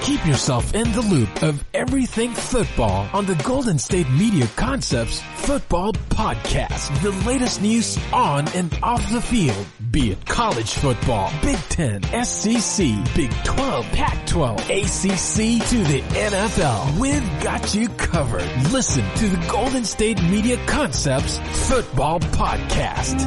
Keep yourself in the loop of everything football on the Golden State Media Concepts Football Podcast. The latest news on and off the field, be it college football, Big Ten, SEC, Big 12, Pac-12, ACC to the NFL. We've got you covered. Listen to the Golden State Media Concepts Football Podcast.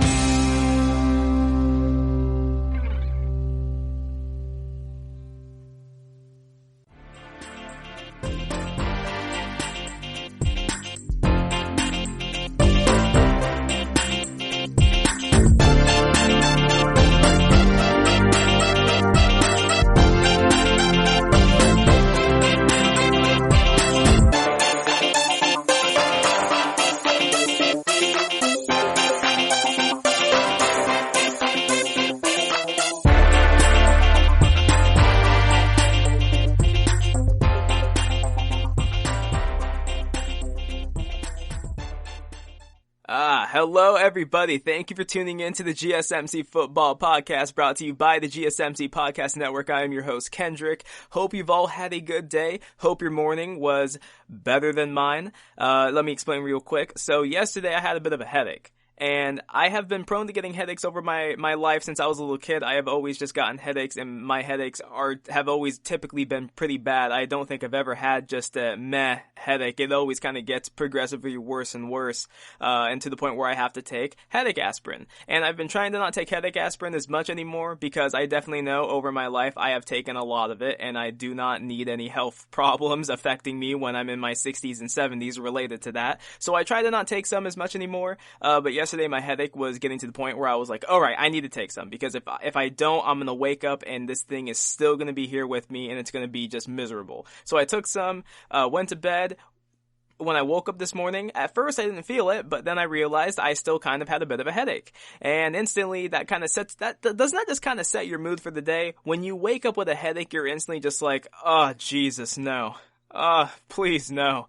Hello everybody, thank you for tuning in to the GSMC Football Podcast, brought to you by the GSMC Podcast Network. I am your host, Kendrick. Hope you've all had a good day. Hope your morning was better than mine. Let me explain real quick. So yesterday I had a bit of a headache. And I have been prone to getting headaches over my life since I was a little kid. I have always just gotten headaches, and my headaches have always typically been pretty bad. I don't think I've ever had just a meh headache. It always kind of gets progressively worse and worse, and to the point where I have to take headache aspirin. And I've been trying to not take headache aspirin as much anymore because I definitely know over my life I have taken a lot of it, and I do not need any health problems affecting me when I'm in my 60s and 70s related to that. So I try to not take some as much anymore, but yesterday my headache was getting to the point where I was like, alright, I need to take some, because if I don't, I'm gonna wake up and this thing is still gonna be here with me and it's gonna be just miserable. So I took some, went to bed. When I woke up this morning, at first I didn't feel it, but then I realized I still kind of had a bit of a headache. And instantly that kind of does not just kind of set your mood for the day. When you wake up with a headache, you're instantly just like, oh, Jesus, no. Please, no.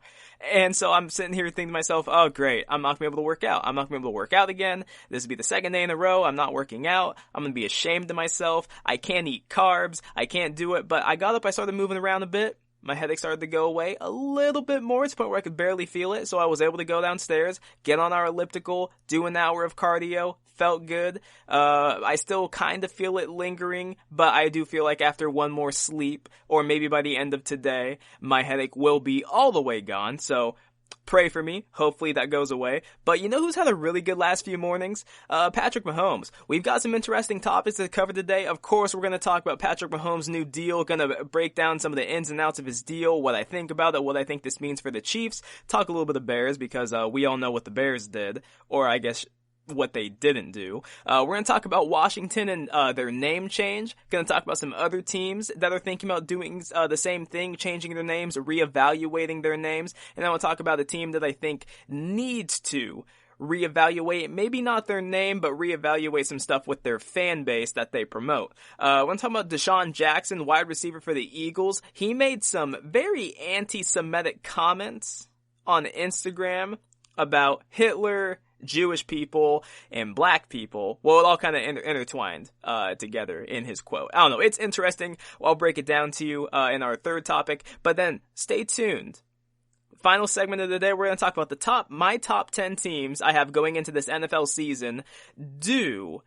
And so I'm sitting here thinking to myself, oh great, I'm not going to be able to work out. I'm not going to be able to work out again. This will be the second day in a row I'm not working out. I'm going to be ashamed of myself. I can't eat carbs. I can't do it. But I got up, I started moving around a bit. My headache started to go away a little bit more to the point where I could barely feel it. So I was able to go downstairs, get on our elliptical, do an hour of cardio. Felt good. I still kind of feel it lingering, but I do feel like after one more sleep, or maybe by the end of today, my headache will be all the way gone. So pray for me. Hopefully that goes away. But you know who's had a really good last few mornings? Patrick Mahomes. We've got some interesting topics to cover today. Of course, we're going to talk about Patrick Mahomes' new deal. Going to break down some of the ins and outs of his deal, what I think about it, what I think this means for the Chiefs. Talk a little bit of Bears, because we all know what the Bears did, or I guess what they didn't do. We're going to talk about Washington and their name change. Going to talk about some other teams that are thinking about doing the same thing, changing their names, reevaluating their names. And then we'll talk about a team that I think needs to reevaluate, maybe not their name, but reevaluate some stuff with their fan base that they promote. When talking about Deshaun Jackson, wide receiver for the Eagles, he made some very anti-Semitic comments on Instagram about Hitler, Jewish people, and black people. Well, it all kind of intertwined together in his quote. I don't know. It's interesting. I'll break it down to you in our third topic. But then, stay tuned. Final segment of the day, we're going to talk about my top 10 teams I have going into this NFL season due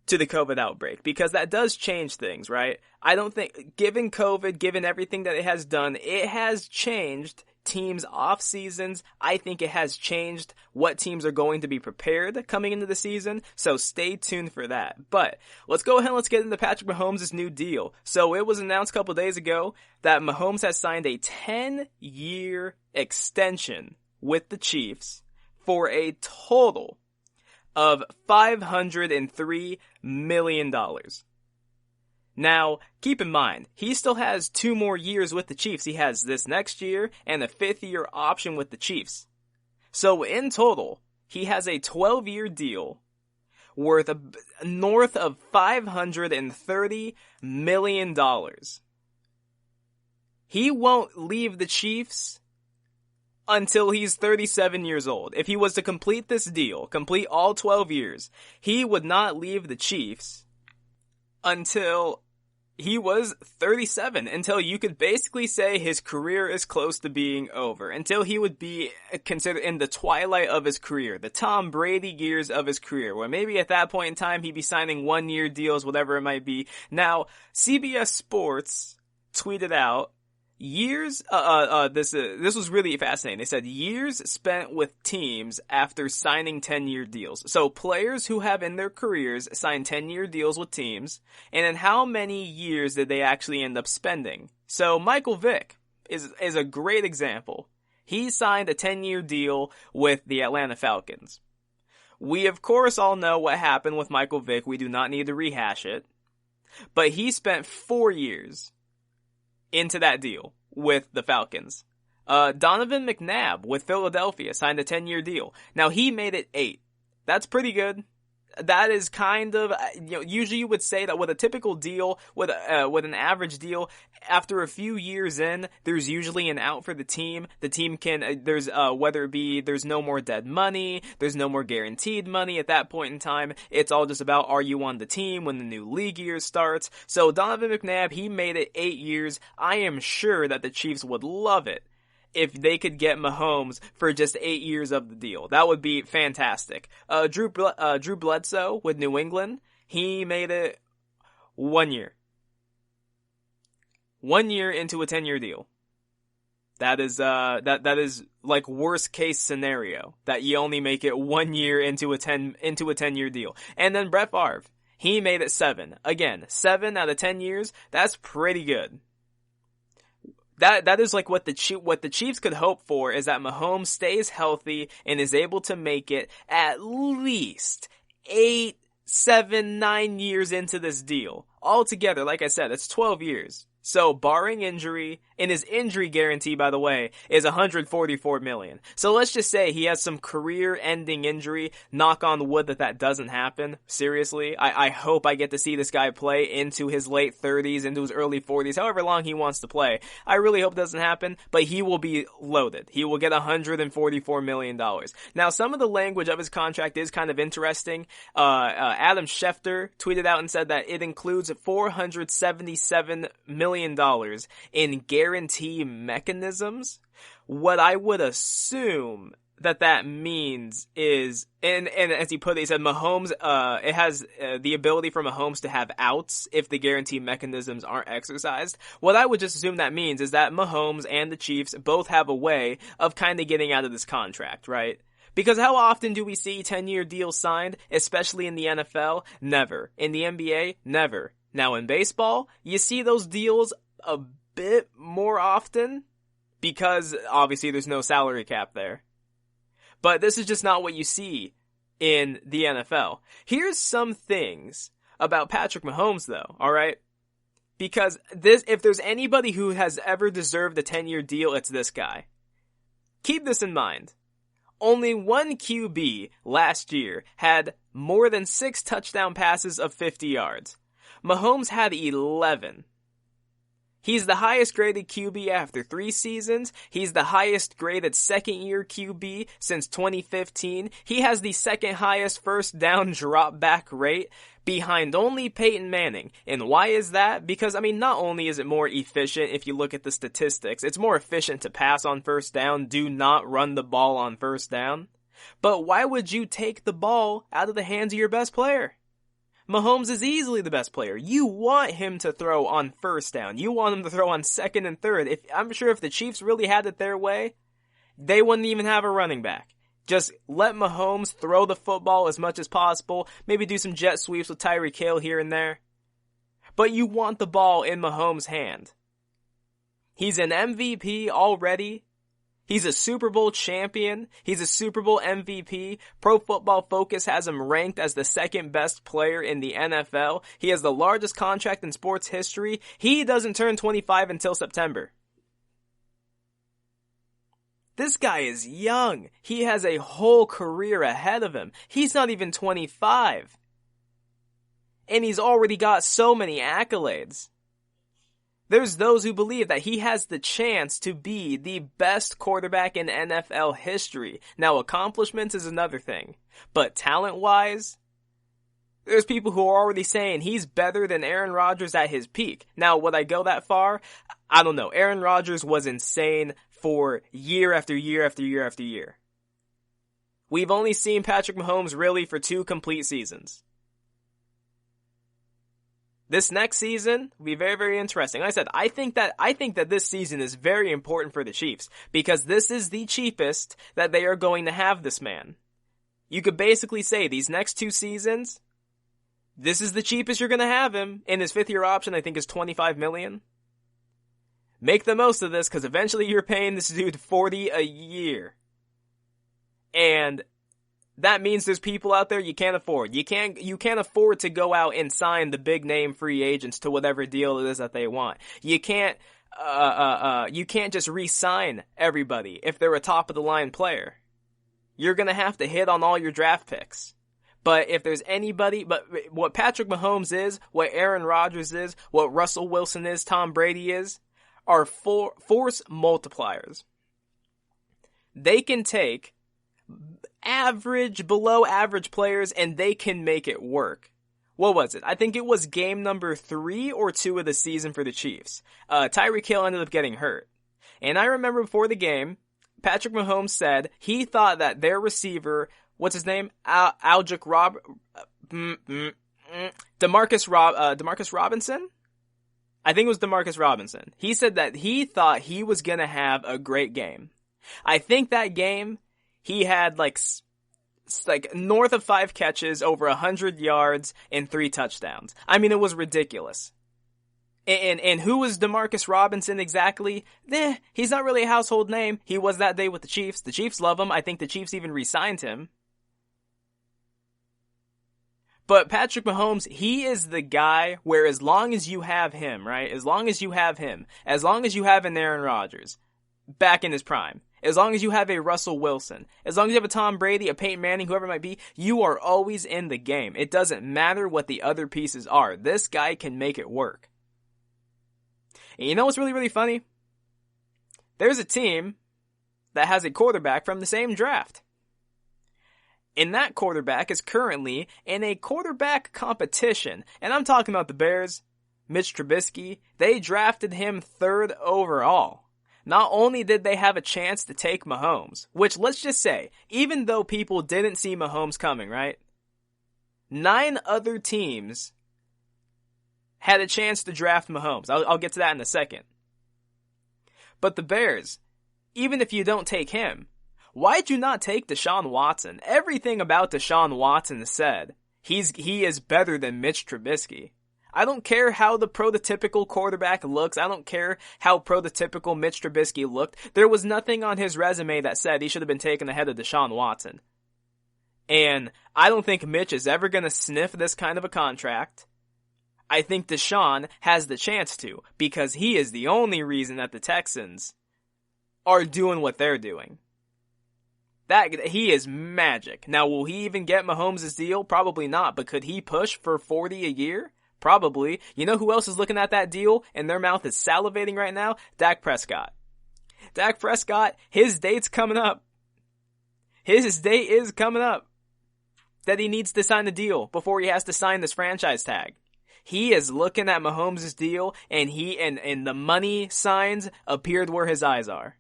to the COVID outbreak, because that does change things, right? I don't think, given COVID, given everything that it has done, it has changed teams' off seasons. I think it has changed what teams are going to be prepared coming into the season, so stay tuned for that. But let's go ahead and let's get into Patrick Mahomes' new deal. So it was announced a couple days ago that Mahomes has signed a 10-year extension with the Chiefs for a total of $503 million. Now, keep in mind, he still has 2 more years with the Chiefs. He has this next year and a 5th-year option with the Chiefs. So in total, he has a 12-year deal worth north of $530 million. He won't leave the Chiefs until he's 37 years old. If he was to complete this deal, complete all 12 years, he would not leave the Chiefs until He was 37 until you could basically say his career is close to being over. Until he would be considered in the twilight of his career, the Tom Brady years of his career, where maybe at that point in time he'd be signing 1-year deals, whatever it might be. Now, CBS Sports tweeted out, this was really fascinating. They said years spent with teams after signing 10-year deals. So players who have in their careers signed 10-year deals with teams, and then how many years did they actually end up spending? So Michael Vick is a great example. He signed a 10-year deal with the Atlanta Falcons. We of course all know what happened with Michael Vick. We do not need to rehash it. But he spent 4 years into that deal with the Falcons. Donovan McNabb with Philadelphia signed a 10-year deal. Now he made it 8. That's pretty good. That is kind of, usually you would say that with a typical deal, with an average deal, after a few years in, there's usually an out for the team. The team can, whether it be, there's no more dead money, there's no more guaranteed money at that point in time. It's all just about, are you on the team when the new league year starts? So Donovan McNabb, he made it 8 years. I am sure that the Chiefs would love it if they could get Mahomes for just 8 years of the deal. That would be fantastic. Drew Bledsoe with New England, he made it 1 year. 1 year into a 10-year deal. That is, that is like worst case scenario, that you only make it 1 year into a 10-year deal. And then Brett Favre, he made it 7. Again, 7 out of 10 years, that's pretty good. That is like what the Chiefs could hope for, is that Mahomes stays healthy and is able to make it at least 8, 7, 9 years into this deal. Altogether, like I said, it's 12 years. So, barring injury, and his injury guarantee, by the way, is $144 million. So let's just say he has some career-ending injury. Knock on wood that doesn't happen. Seriously, I hope I get to see this guy play into his late 30s, into his early 40s, however long he wants to play. I really hope it doesn't happen, but he will be loaded. He will get $144 million. Now, some of the language of his contract is kind of interesting. Adam Schefter tweeted out and said that it includes $477 million in guarantee mechanisms. What I would assume that means is, and as he put it, he said Mahomes, it has the ability for Mahomes to have outs if the guarantee mechanisms aren't exercised. What I would just assume that means is that Mahomes and the Chiefs both have a way of kind of getting out of this contract, right? Because how often do we see 10-year deals signed, especially in the NFL? Never. In the NBA? Never. Now in baseball, you see those deals a bit more often because obviously there's no salary cap there. But this is just not what you see in the NFL. Here's some things about Patrick Mahomes though, alright? Because if there's anybody who has ever deserved a 10-year deal, it's this guy. Keep this in mind. Only one QB last year had more than 6 touchdown passes of 50 yards. Mahomes had 11. He's the highest graded QB after 3 seasons. He's the highest graded second-year QB since 2015. He has the second highest first down drop back rate, behind only Peyton Manning. And why is that? Because, not only is it more efficient if you look at the statistics, it's more efficient to pass on first down, do not run the ball on first down. But why would you take the ball out of the hands of your best player? Mahomes is easily the best player. You want him to throw on first down. You want him to throw on second and third. I'm sure if the Chiefs really had it their way, they wouldn't even have a running back. Just let Mahomes throw the football as much as possible. Maybe do some jet sweeps with Tyreek Hill here and there. But you want the ball in Mahomes' hand. He's an MVP already. He's a Super Bowl champion. He's a Super Bowl MVP. Pro Football Focus has him ranked as the second best player in the NFL. He has the largest contract in sports history. He doesn't turn 25 until September. This guy is young. He has a whole career ahead of him. He's not even 25. And he's already got so many accolades. There's those who believe that he has the chance to be the best quarterback in NFL history. Now, accomplishments is another thing. But talent-wise, There's people who are already saying he's better than Aaron Rodgers at his peak. Now, would I go that far? I don't know. Aaron Rodgers was insane for year after year after year after year. We've only seen Patrick Mahomes really for 2 complete seasons. This next season will be very, very interesting. Like I said, I think that this season is very important for the Chiefs because this is the cheapest that they are going to have this man. You could basically say these next 2 seasons, this is the cheapest you're going to have him. And his 5th year option, I think, is $25 million. Make the most of this because eventually you're paying this dude $40 a year. And that means there's people out there you can't afford. You can't afford to go out and sign the big name free agents to whatever deal it is that they want. You can't just re-sign everybody if they're a top of the line player. You're gonna have to hit on all your draft picks. But if there's anybody, but what Patrick Mahomes is, what Aaron Rodgers is, what Russell Wilson is, Tom Brady is, are force multipliers. They can take below average players and they can make it work. What was it? I think it was game number 3 or 2 of the season for the Chiefs. Tyreek Hill ended up getting hurt. And I remember before the game, Patrick Mahomes said he thought that their receiver, what's his name? Demarcus Robinson? I think it was Demarcus Robinson. He said that he thought he was gonna have a great game. I think that game, he had like north of 5 catches, over 100 yards, and 3 touchdowns. I mean, it was ridiculous. And who was Demarcus Robinson exactly? He's not really a household name. He was that day with the Chiefs. The Chiefs love him. I think the Chiefs even re-signed him. But Patrick Mahomes, he is the guy where as long as you have him, right? As long as you have him, as long as you have an Aaron Rodgers back in his prime, as long as you have a Russell Wilson, as long as you have a Tom Brady, a Peyton Manning, whoever it might be, you are always in the game. It doesn't matter what the other pieces are. This guy can make it work. And you know what's really, really funny? There's a team that has a quarterback from the same draft. And that quarterback is currently in a quarterback competition. And I'm talking about the Bears, Mitch Trubisky. They drafted him 3rd overall. Not only did they have a chance to take Mahomes, which let's just say, even though people didn't see Mahomes coming, right? 9 other teams had a chance to draft Mahomes. I'll get to that in a second. But the Bears, even if you don't take him, why'd you not take Deshaun Watson? Everything about Deshaun Watson said he is better than Mitch Trubisky. I don't care how the prototypical quarterback looks. I don't care how prototypical Mitch Trubisky looked. There was nothing on his resume that said he should have been taken ahead of Deshaun Watson. And I don't think Mitch is ever going to sniff this kind of a contract. I think Deshaun has the chance to, because he is the only reason that the Texans are doing what they're doing. He is magic. Now, will he even get Mahomes' deal? Probably not, but could he push for $40 a year? Probably. You know who else is looking at that deal and their mouth is salivating right now? Dak Prescott. Dak Prescott, his date's coming up. His date is coming up. That he needs to sign the deal before he has to sign this franchise tag. He is looking at Mahomes' deal and and the money signs appeared where his eyes are.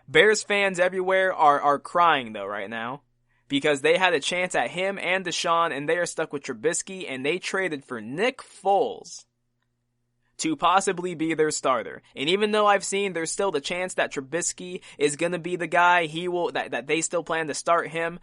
Bears fans everywhere are crying though right now. Because they had a chance at him and Deshaun, and they are stuck with Trubisky, and they traded for Nick Foles to possibly be their starter. And even though I've seen there's still the chance that Trubisky is going to be the guy, that they still plan to start him.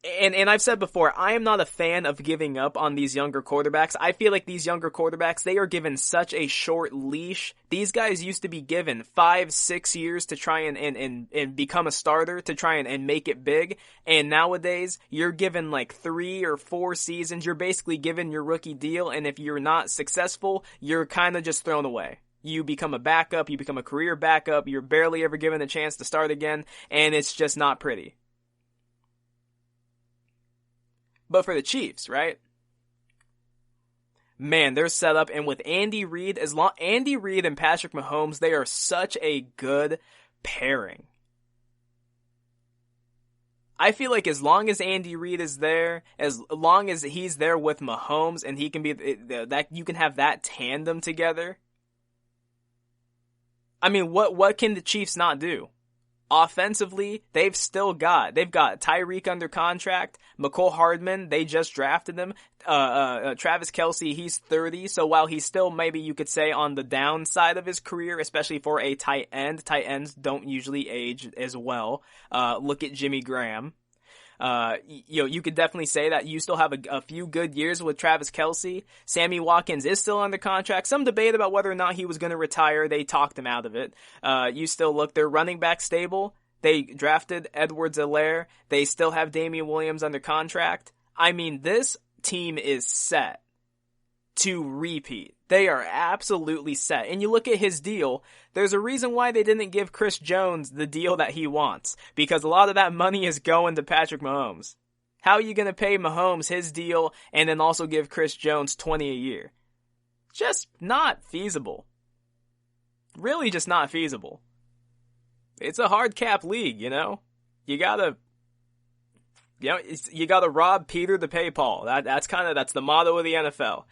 And I've said before, I am not a fan of giving up on these younger quarterbacks. I feel like these younger quarterbacks, they are given such a short leash. These guys used to be given 5-6 years to try and become a starter, to try and make it big. And nowadays, you're given like 3 or 4 seasons. You're basically given your rookie deal. And if you're not successful, you're kind of just thrown away. You become a backup. You become a career backup. You're barely ever given a chance to start again. And it's just not pretty. But for the Chiefs, right? Man, they're set up, and with Andy Reid, Andy Reid and Patrick Mahomes, they are such a good pairing. I feel like as long as Andy Reid is there, as long as he's there with Mahomes and he can be that, you can have that tandem together. I mean, what can the Chiefs not do? Offensively, they've got Tyreek under contract, McCole Hardman, they just drafted him, Travis Kelce, he's 30, so while he's still maybe you could say on the downside of his career, especially for a tight ends don't usually age as well. Look at Jimmy Graham. You could definitely say that you still have a few good years with Travis Kelce. Sammy Watkins is still under contract. Some debate about whether or not he was going to retire. They talked him out of it. You still look, their running back stable. They drafted Edwards-Helaire. They still have Damian Williams under contract. I mean, this team is set to repeat. They are absolutely set. And you look at his deal, there's a reason why they didn't give Chris Jones the deal that he wants. Because a lot of that money is going to Patrick Mahomes. How are you going to pay Mahomes his deal and then also give Chris Jones $20 a year? Just not feasible. Really just not feasible. It's a hard cap league, you know? You gotta rob Peter to pay Paul. That's the motto of the NFL.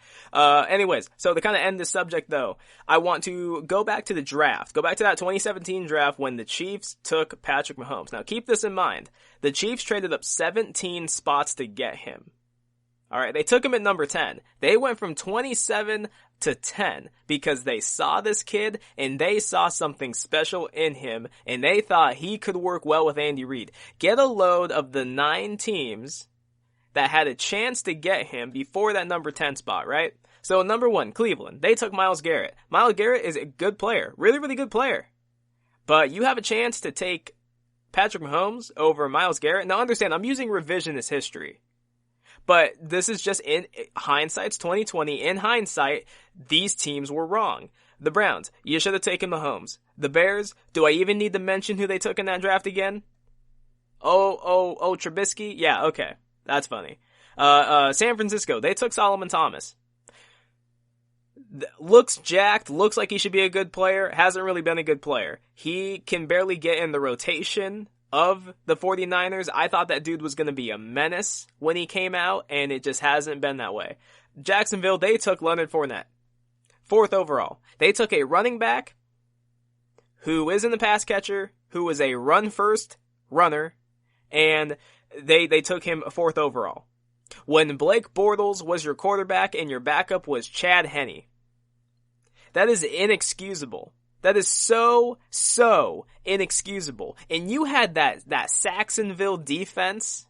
Anyways, so to kind of end this subject though, I want to go back to the draft. Go back to that 2017 draft when the Chiefs took Patrick Mahomes. Now keep this in mind. The Chiefs traded up 17 spots to get him. Alright, they took him at number 10. They went from 27 to 10 because they saw this kid and they saw something special in him and they thought he could work well with Andy Reid. Get a load of the 9 teams that had a chance to get him before that number 10 spot, right? So number 1, Cleveland. They took Myles Garrett. Myles Garrett is a good player. Really, really good player. But you have a chance to take Patrick Mahomes over Myles Garrett. Now understand, I'm using revisionist history. But this is just in hindsight's 2020. In hindsight, these teams were wrong. The Browns, you should have taken Mahomes. The Bears, do I even need to mention who they took in that draft again? Trubisky? Yeah, okay. That's funny. San Francisco, they took Solomon Thomas. Looks jacked, looks like he should be a good player, hasn't really been a good player. He can barely get in the rotation of the 49ers. I thought that dude was going to be a menace when he came out, and it just hasn't been that way. Jacksonville, they took Leonard Fournette. 4th overall. They took a running back who isn't a pass catcher, who is a run-first runner, and they took him 4th overall. When Blake Bortles was your quarterback and your backup was Chad Henne. That is inexcusable. That is so inexcusable. And you had that Saxonville defense.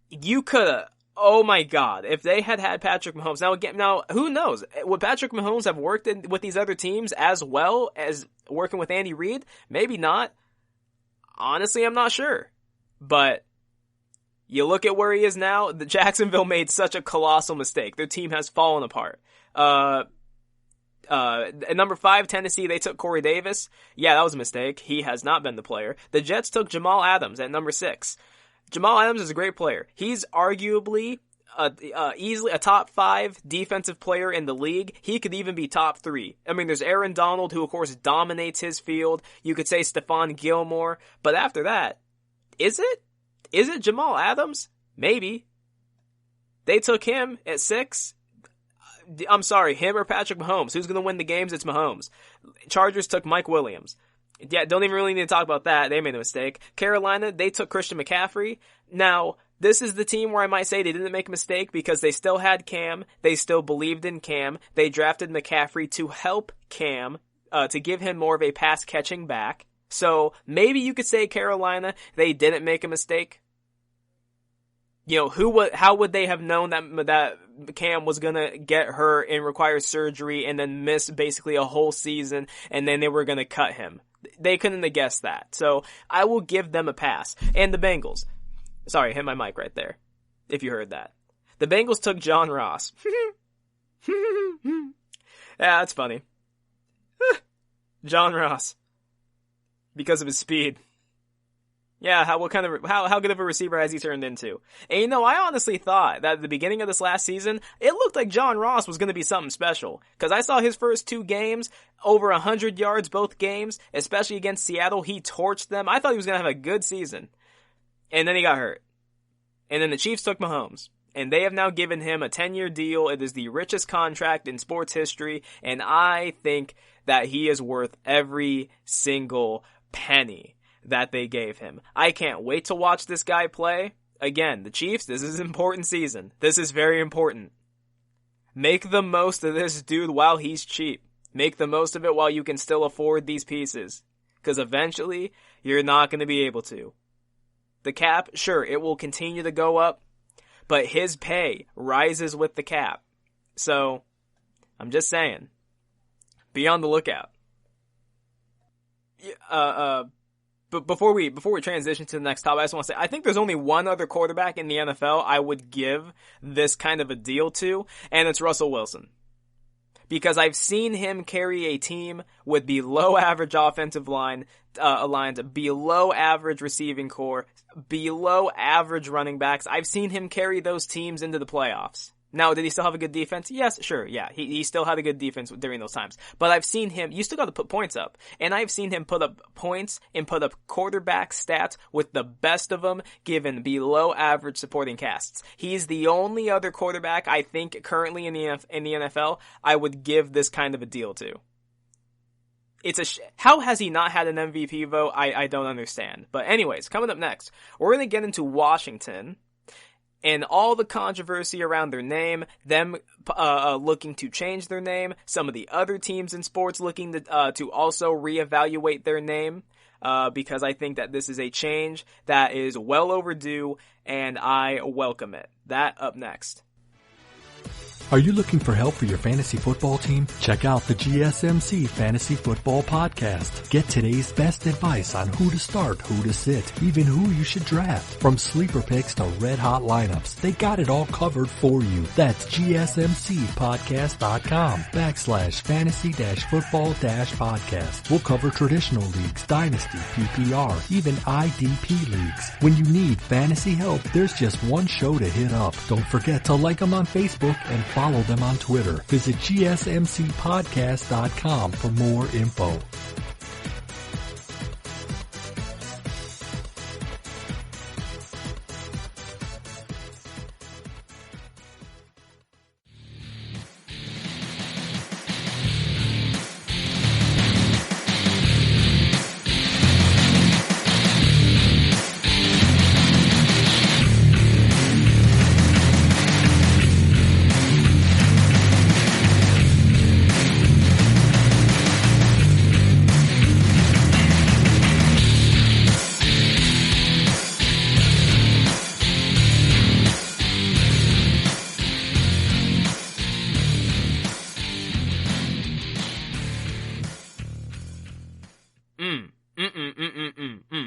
You could've, oh my God, if they had Patrick Mahomes. Now, who knows? Would Patrick Mahomes have worked with these other teams as well as working with Andy Reid? Maybe not. Honestly, I'm not sure. But you look at where he is now, the Jacksonville made such a colossal mistake. Their team has fallen apart. At number 5, Tennessee, they took Corey Davis. Yeah, that was a mistake. He has not been the player. The Jets took Jamal Adams at number 6. Jamal Adams is a great player. He's arguably easily a top 5 defensive player in the league. He could even be top 3. I mean, there's Aaron Donald, who of course dominates his field. You could say Stephon Gilmore. But after that, is it Jamal Adams? Maybe. They took him at 6. I'm sorry, him or Patrick Mahomes. Who's going to win the games? It's Mahomes. Chargers took Mike Williams. Yeah, don't even really need to talk about that. They made a mistake. Carolina, they took Christian McCaffrey. Now, this is the team where I might say they didn't make a mistake because they still had Cam. They still believed in Cam. They drafted McCaffrey to help Cam, to give him more of a pass-catching back. So, maybe you could say Carolina, they didn't make a mistake. You know, how would they have known that Cam was gonna get hurt and require surgery and then miss basically a whole season and then they were gonna cut him? They couldn't have guessed that. So, I will give them a pass. And the Bengals. Sorry, hit my mic right there. If you heard that. The Bengals took John Ross. Yeah, that's funny. John Ross. Because of his speed. Yeah, how good of a receiver has he turned into? And you know, I honestly thought that at the beginning of this last season, it looked like John Ross was going to be something special. Cause I saw his first 2 games, over 100 yards both games, especially against Seattle. He torched them. I thought he was going to have a good season. And then he got hurt. And then the Chiefs took Mahomes. And they have now given him a 10-year deal. It is the richest contract in sports history. And I think that he is worth every single penny that they gave him. I can't wait to watch this guy play. Again, the Chiefs, this is an important season. This is very important. Make the most of this dude while he's cheap. Make the most of it while you can still afford these pieces. Because eventually, you're not going to be able to. The cap, sure, it will continue to go up. But his pay rises with the cap. So, I'm just saying. Be on the lookout. But before we transition to the next topic, I just want to say, I think there's only one other quarterback in the NFL I would give this kind of a deal to, and it's Russell Wilson. Because I've seen him carry a team with below average offensive lines, below average receiving core, below average running backs. I've seen him carry those teams into the playoffs. Now, did he still have a good defense? Yes, sure, yeah. He still had a good defense during those times. But I've seen him, you still got to put points up. And I've seen him put up points and put up quarterback stats with the best of them given below average supporting casts. He's the only other quarterback I think currently in the NFL I would give this kind of a deal to. How has he not had an MVP vote? I don't understand. But anyways, coming up next, we're going to get into Washington and all the controversy around their name, them looking to change their name, some of the other teams in sports looking to also reevaluate their name, because I think that this is a change that is well overdue, and I welcome it. That up next. Are you looking for help for your fantasy football team? Check out the GSMC Fantasy Football Podcast. Get today's best advice on who to start, who to sit, even who you should draft. From sleeper picks to red hot lineups, they got it all covered for you. That's GSMCpodcast.com/fantasy-football-podcast. We'll cover traditional leagues, dynasty, PPR, even IDP leagues. When you need fantasy help, there's just one show to hit up. Don't forget to like them on Facebook and follow them on Twitter. Visit GSMCpodcast.com for more info.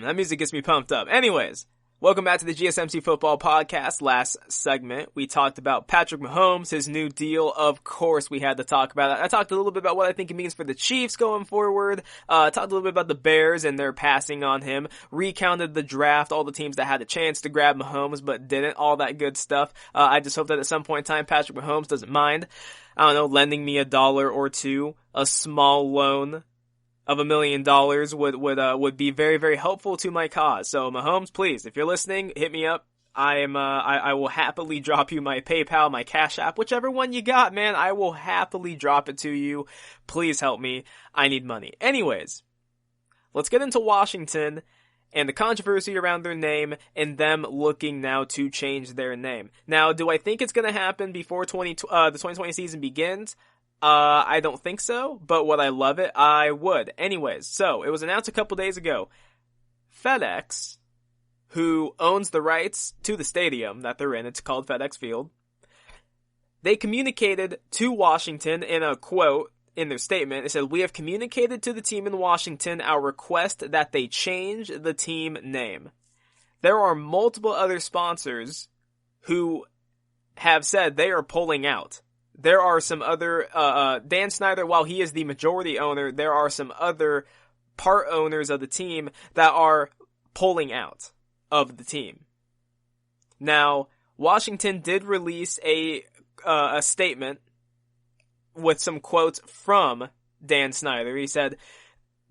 That music gets me pumped up. Anyways, welcome back to the GSMC Football Podcast. Last segment, we talked about Patrick Mahomes, his new deal. Of course, we had to talk about it. I talked a little bit about what I think it means for the Chiefs going forward. Talked a little bit about the Bears and their passing on him. Recounted the draft, all the teams that had a chance to grab Mahomes but didn't. All that good stuff. I just hope that at some point in time, Patrick Mahomes doesn't mind, I don't know, lending me $1 or $2, a small loan of $1 million would be very, very helpful to my cause. So Mahomes, please, if you're listening, hit me up. I will happily drop you my PayPal, my Cash App, whichever one you got, man. I will happily drop it to you. Please help me. I need money. Anyways, let's get into Washington and the controversy around their name and them looking now to change their name. Now, do I think it's going to happen before the 2020 season begins? I don't think so, but would I love it? I would. Anyways, so it was announced a couple days ago. FedEx, who owns the rights to the stadium that they're in, it's called FedEx Field, they communicated to Washington in a quote in their statement. It said, "We have communicated to the team in Washington our request that they change the team name." There are multiple other sponsors who have said they are pulling out. There are some other, Dan Snyder, while he is the majority owner, there are some other part owners of the team that are pulling out of the team. Now, Washington did release a statement with some quotes from Dan Snyder. He said,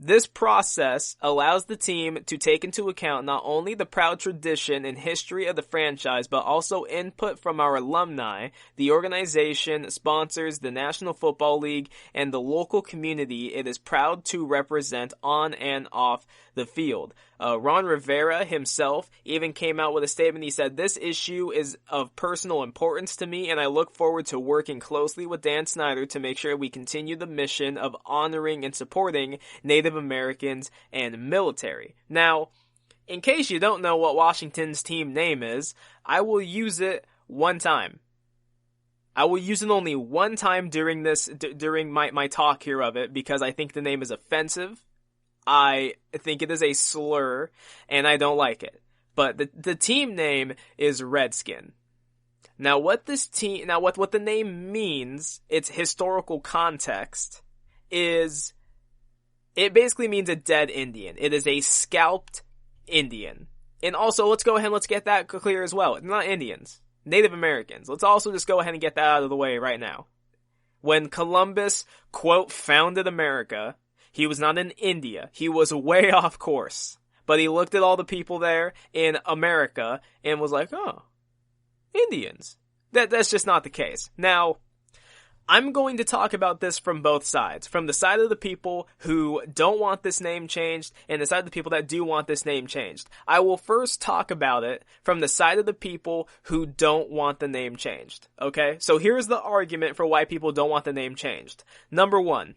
This process allows the team to take into account not only the proud tradition and history of the franchise, but also input from our alumni, the organization, sponsors, the National Football League, and the local community it is proud to represent on and off the field. Ron Rivera himself even came out with a statement. He said, "This issue is of personal importance to me, and I look forward to working closely with Dan Snyder to make sure we continue the mission of honoring and supporting Native Americans and military." Now, in case you don't know what Washington's team name is, I will use it one time. I will use it only one time during my talk here of it, because I think the name is offensive. I think it is a slur, and I don't like it. But the team name is Redskin. Now what the name means, its historical context, is it basically means a dead Indian. It is a scalped Indian. And also, let's go ahead and let's get that clear as well. It's not Indians. Native Americans. Let's also just go ahead and get that out of the way right now. When Columbus, quote, founded America, he was not in India. He was way off course. But he looked at all the people there in America and was like, oh, Indians. That's just not the case. Now, I'm going to talk about this from both sides. From the side of the people who don't want this name changed, and the side of the people that do want this name changed. I will first talk about it from the side of the people who don't want the name changed. Okay? So here's the argument for why people don't want the name changed. Number one.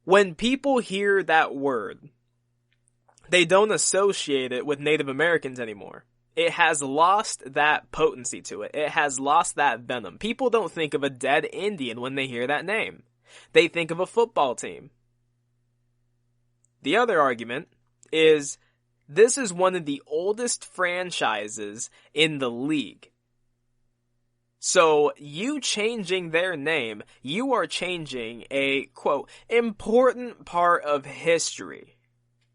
When people hear that word, they don't associate it with Native Americans anymore. It has lost that potency to it. It has lost that venom. People don't think of a dead Indian when they hear that name. They think of a football team. The other argument is this is one of the oldest franchises in the league. So, you changing their name, you are changing a, quote, important part of history.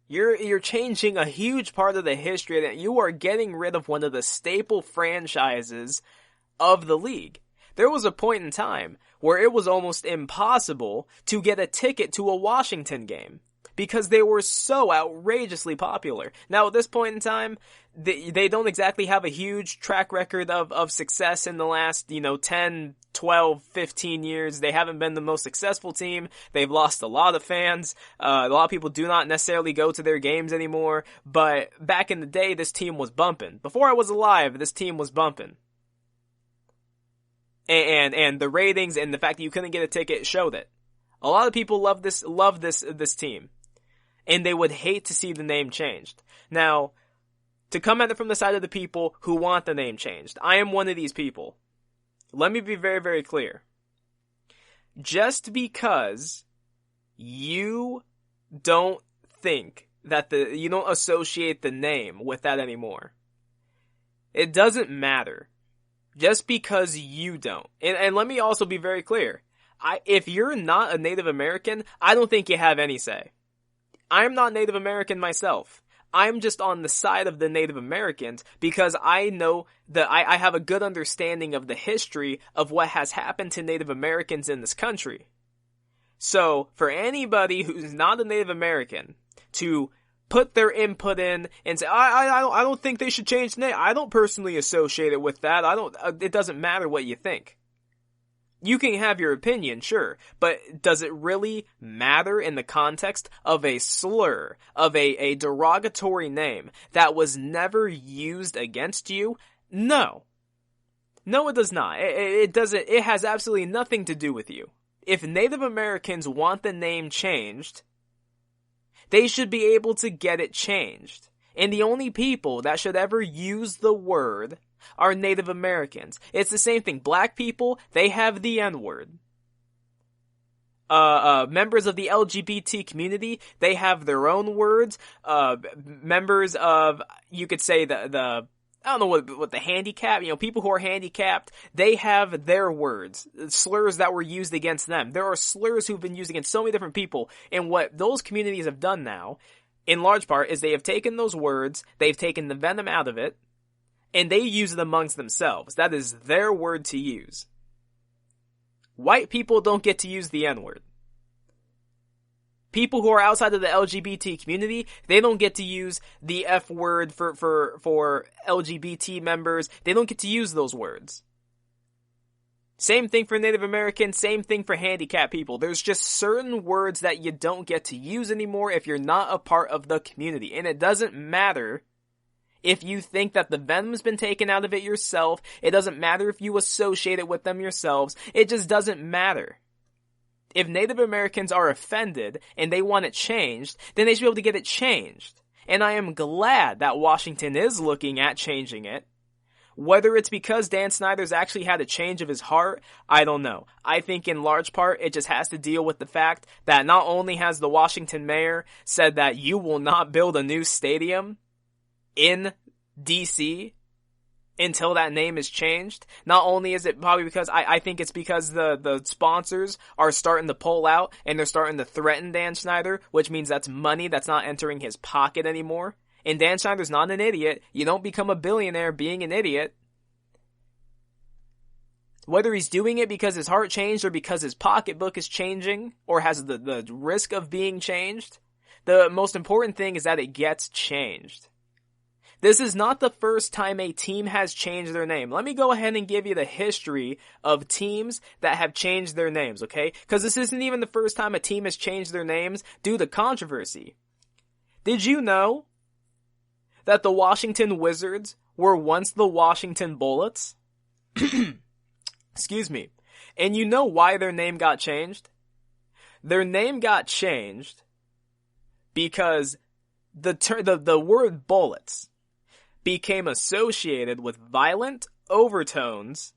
You're changing a huge part of the history that you are getting rid of one of the staple franchises of the league. There was a point in time where it was almost impossible to get a ticket to a Washington game because they were so outrageously popular. Now, at this point in time, they don't exactly have a huge track record of success in the last, 10, 12, 15 years. They haven't been the most successful team. They've lost a lot of fans. A lot of people do not necessarily go to their games anymore. But back in the day, this team was bumping. Before I was alive, this team was bumping. And the ratings and the fact that you couldn't get a ticket showed it. A lot of people love this team. And they would hate to see the name changed. Now, to come at it from the side of the people who want the name changed, I am one of these people. Let me be very, very clear. Just because you don't think that you don't associate the name with that anymore, it doesn't matter. Just because you don't. And let me also be very clear. If you're not a Native American, I don't think you have any say. I'm not Native American myself. I'm just on the side of the Native Americans because I know that I have a good understanding of the history of what has happened to Native Americans in this country. So, for anybody who's not a Native American to put their input in and say, I don't think they should change the name. I don't personally associate it with that. It doesn't matter what you think. You can have your opinion, sure, but does it really matter in the context of a slur, of a derogatory name that was never used against you? No. No, it does not. It doesn't. It has absolutely nothing to do with you. If Native Americans want the name changed, they should be able to get it changed. And the only people that should ever use the word are Native Americans. It's the same thing. Black people, they have the N-word. Members of the LGBT community, they have their own words. Members of, you could say I don't know what the handicap, people who are handicapped, they have their words, slurs that were used against them. There are slurs who've been used against so many different people. And what those communities have done now, in large part, is they have taken those words, they've taken the venom out of it, and they use it amongst themselves. That is their word to use. White people don't get to use the N-word. People who are outside of the LGBT community, they don't get to use the F word for LGBT members. They don't get to use those words. Same thing for Native Americans, same thing for handicapped people. There's just certain words that you don't get to use anymore if you're not a part of the community. And it doesn't matter if you think that the venom's been taken out of it yourself. It doesn't matter if you associate it with them yourselves. It just doesn't matter. If Native Americans are offended and they want it changed, then they should be able to get it changed. And I am glad that Washington is looking at changing it. Whether it's because Dan Snyder's actually had a change of his heart, I don't know. I think in large part it just has to deal with the fact that not only has the Washington mayor said that you will not build a new stadium in DC until that name is changed. Not only is it probably because, I think it's because the sponsors are starting to pull out and they're starting to threaten Dan Snyder, which means that's money that's not entering his pocket anymore. And Dan Snyder's not an idiot. You don't become a billionaire being an idiot. Whether he's doing it because his heart changed or because his pocketbook is changing or has the risk of being changed, the most important thing is that it gets changed. This is not the first time a team has changed their name. Let me go ahead and give you the history of teams that have changed their names, okay? Because this isn't even the first time a team has changed their names due to controversy. Did you know that the Washington Wizards were once the Washington Bullets? Excuse me. And you know why their name got changed? Their name got changed because the word bullets became associated with violent overtones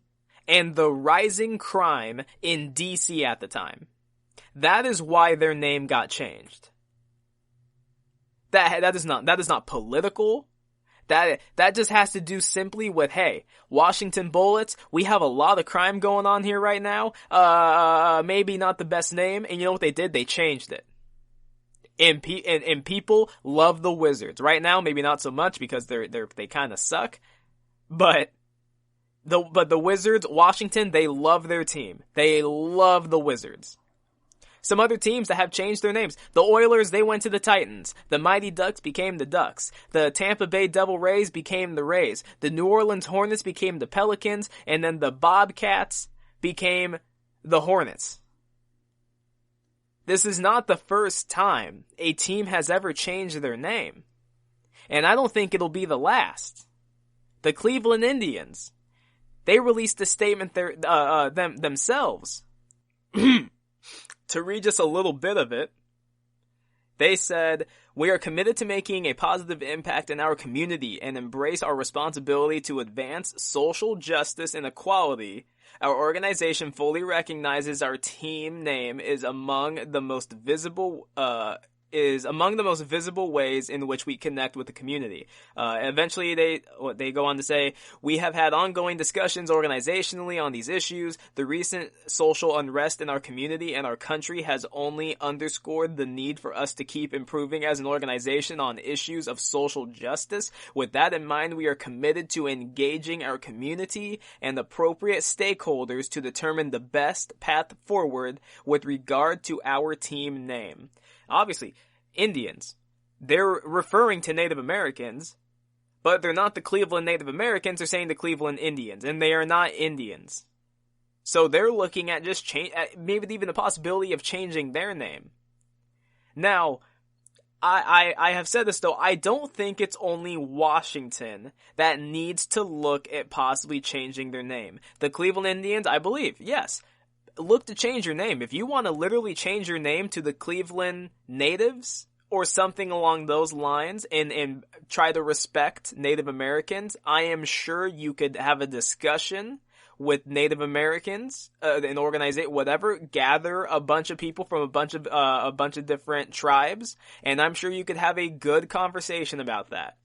and the rising crime in DC at the time. That is why their name got changed. That is not political. That just has to do simply with, hey, Washington Bullets, we have a lot of crime going on here right now. Maybe not the best name. And you know what they did? They changed it. And people love the Wizards. Right now, maybe not so much because they kind of suck. But the Wizards, Washington, they love their team. They love the Wizards. Some other teams that have changed their names. The Oilers, they went to the Titans. The Mighty Ducks became the Ducks. The Tampa Bay Devil Rays became the Rays. The New Orleans Hornets became the Pelicans. And then the Bobcats became the Hornets. This is not the first time a team has ever changed their name. And I don't think it'll be the last. The Cleveland Indians, they released a statement themselves. To read just a little bit of it, they said, "We are committed to making a positive impact in our community and embrace our responsibility to advance social justice and equality. Our organization fully recognizes our team name is among the most visible ways in which we connect with the community." Eventually, they go on to say, "We have had ongoing discussions organizationally on these issues. The recent social unrest in our community and our country has only underscored the need for us to keep improving as an organization on issues of social justice. With that in mind, we are committed to engaging our community and appropriate stakeholders to determine the best path forward with regard to our team name." Obviously, Indians, they're referring to Native Americans, but they're not the Cleveland Native Americans, they're saying the Cleveland Indians, and they are not Indians. So they're looking at just maybe even the possibility of changing their name. Now, I have said this though, I don't think it's only Washington that needs to look at possibly changing their name. The Cleveland Indians, I believe, yes, look to change your name. If you want to literally change your name to the Cleveland Natives or something along those lines and try to respect Native Americans, I am sure you could have a discussion with Native Americans, an organization, whatever, gather a bunch of people from a bunch of different tribes, and I'm sure you could have a good conversation about that.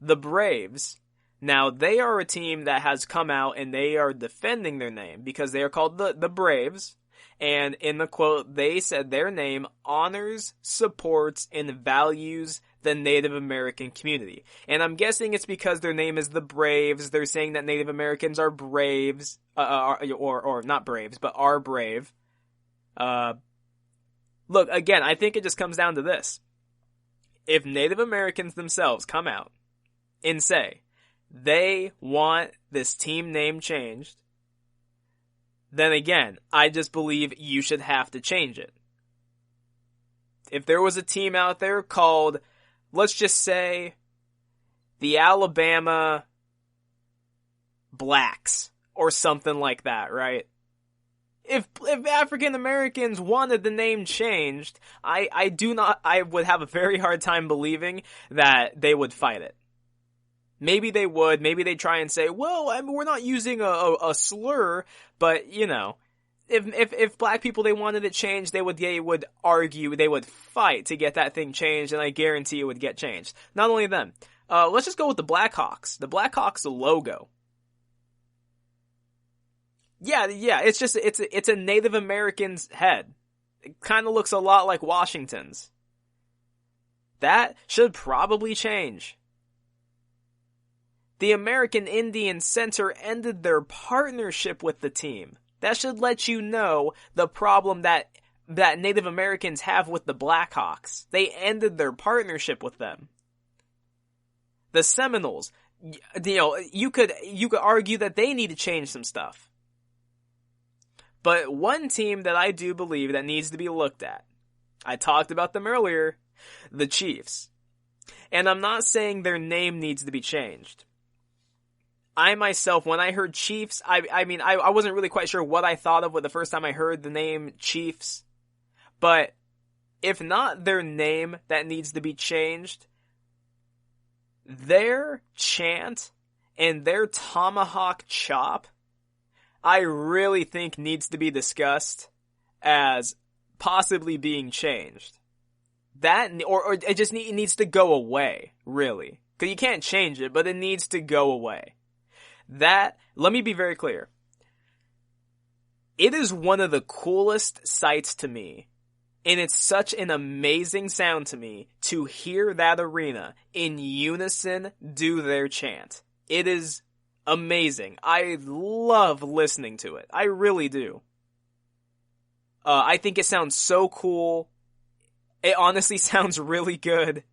The Braves, now, they are a team that has come out and they are defending their name because they are called the Braves. And in the quote, they said their name honors, supports, and values the Native American community. And I'm guessing it's because their name is the Braves. They're saying that Native Americans are braves, or not braves, but are brave. Look, again, I think it just comes down to this. If Native Americans themselves come out and say they want this team name changed, then again, I just believe you should have to change it. If there was a team out there called, let's just say, the Alabama Blacks or something like that, right? If African Americans wanted the name changed, I would have a very hard time believing that they would fight it. Maybe they would. Maybe they'd try and say, well, I mean, we're not using a slur, but, you know, if black people, they wanted it changed, they would argue, they would fight to get that thing changed, and I guarantee it would get changed. Not only them. Let's just go with the Blackhawks. The Blackhawks logo. Yeah, it's a Native American's head. It kind of looks a lot like Washington's. That should probably change. The American Indian Center ended their partnership with the team. That should let you know the problem that Native Americans have with the Blackhawks. They ended their partnership with them. The Seminoles, you know, you could argue that they need to change some stuff. But one team that I do believe that needs to be looked at, I talked about them earlier, the Chiefs. And I'm not saying their name needs to be changed. I myself, when I heard Chiefs, I wasn't really quite sure what I thought of the first time I heard the name Chiefs. But if not their name that needs to be changed, their chant and their tomahawk chop, I really think needs to be discussed as possibly being changed. That, or it just needs to go away, really. Because you can't change it, but it needs to go away. That, let me be very clear. It is one of the coolest sights to me, and it's such an amazing sound to me to hear that arena in unison do their chant. It is amazing. I love listening to it. I really do. I think it sounds so cool. It honestly sounds really good.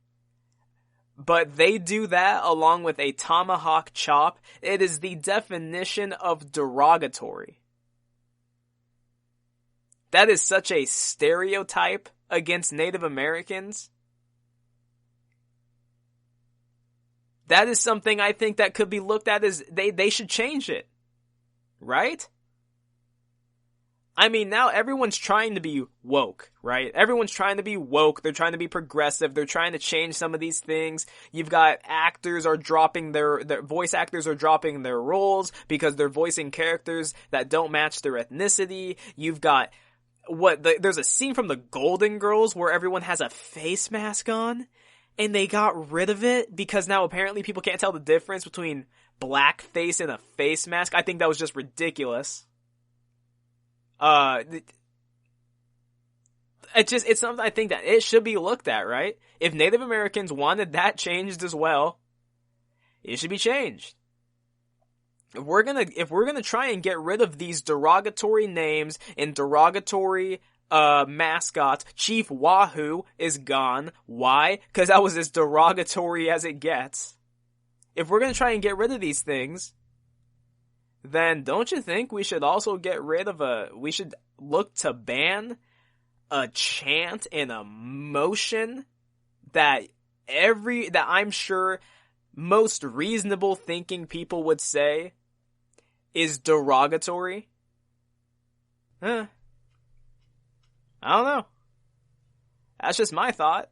But they do that along with a tomahawk chop. It is the definition of derogatory. That is such a stereotype against Native Americans. That is something I think that could be looked at as they should change it. Right? I mean, now everyone's trying to be woke, right? Everyone's trying to be woke. They're trying to be progressive. They're trying to change some of these things. You've got actors are dropping their voice actors are dropping their roles because they're voicing characters that don't match their ethnicity. You've got there's a scene from the Golden Girls where everyone has a face mask on and they got rid of it because now apparently people can't tell the difference between blackface and a face mask. I think that was just ridiculous. It's something I think that it should be looked at, right? If Native Americans wanted that changed as well, it should be changed. If we're gonna try and get rid of these derogatory names and derogatory mascots, Chief Wahoo is gone. Why? Because that was as derogatory as it gets. If we're gonna try and get rid of these things, then don't you think we should also we should look to ban a chant and a motion that I'm sure most reasonable thinking people would say is derogatory? I don't know. That's just my thought.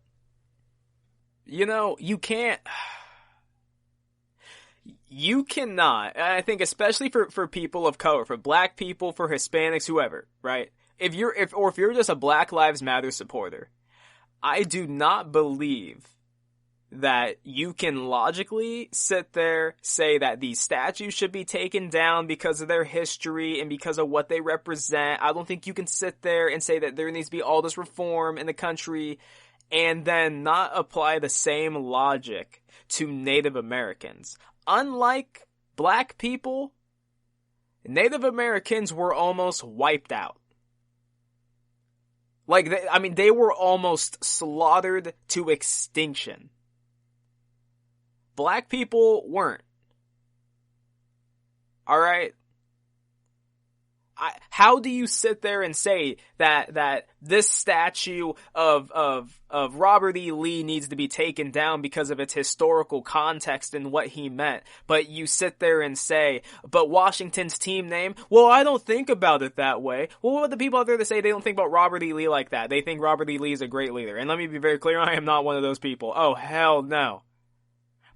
You know, you cannot, and I think especially for people of color, for black people, for Hispanics, whoever, right? If you're just a Black Lives Matter supporter, I do not believe that you can logically sit there, say that these statues should be taken down because of their history and because of what they represent. I don't think you can sit there and say that there needs to be all this reform in the country and then not apply the same logic to Native Americans. Unlike black people, Native Americans were almost wiped out. Like, they were almost slaughtered to extinction. Black people weren't. Alright? How do you sit there and say that this statue of Robert E. Lee needs to be taken down because of its historical context and what he meant, but you sit there and say, but Washington's team name? Well, I don't think about it that way. Well, what are the people out there that say they don't think about Robert E. Lee like that? They think Robert E. Lee is a great leader. And let me be very clear, I am not one of those people. Oh, hell no.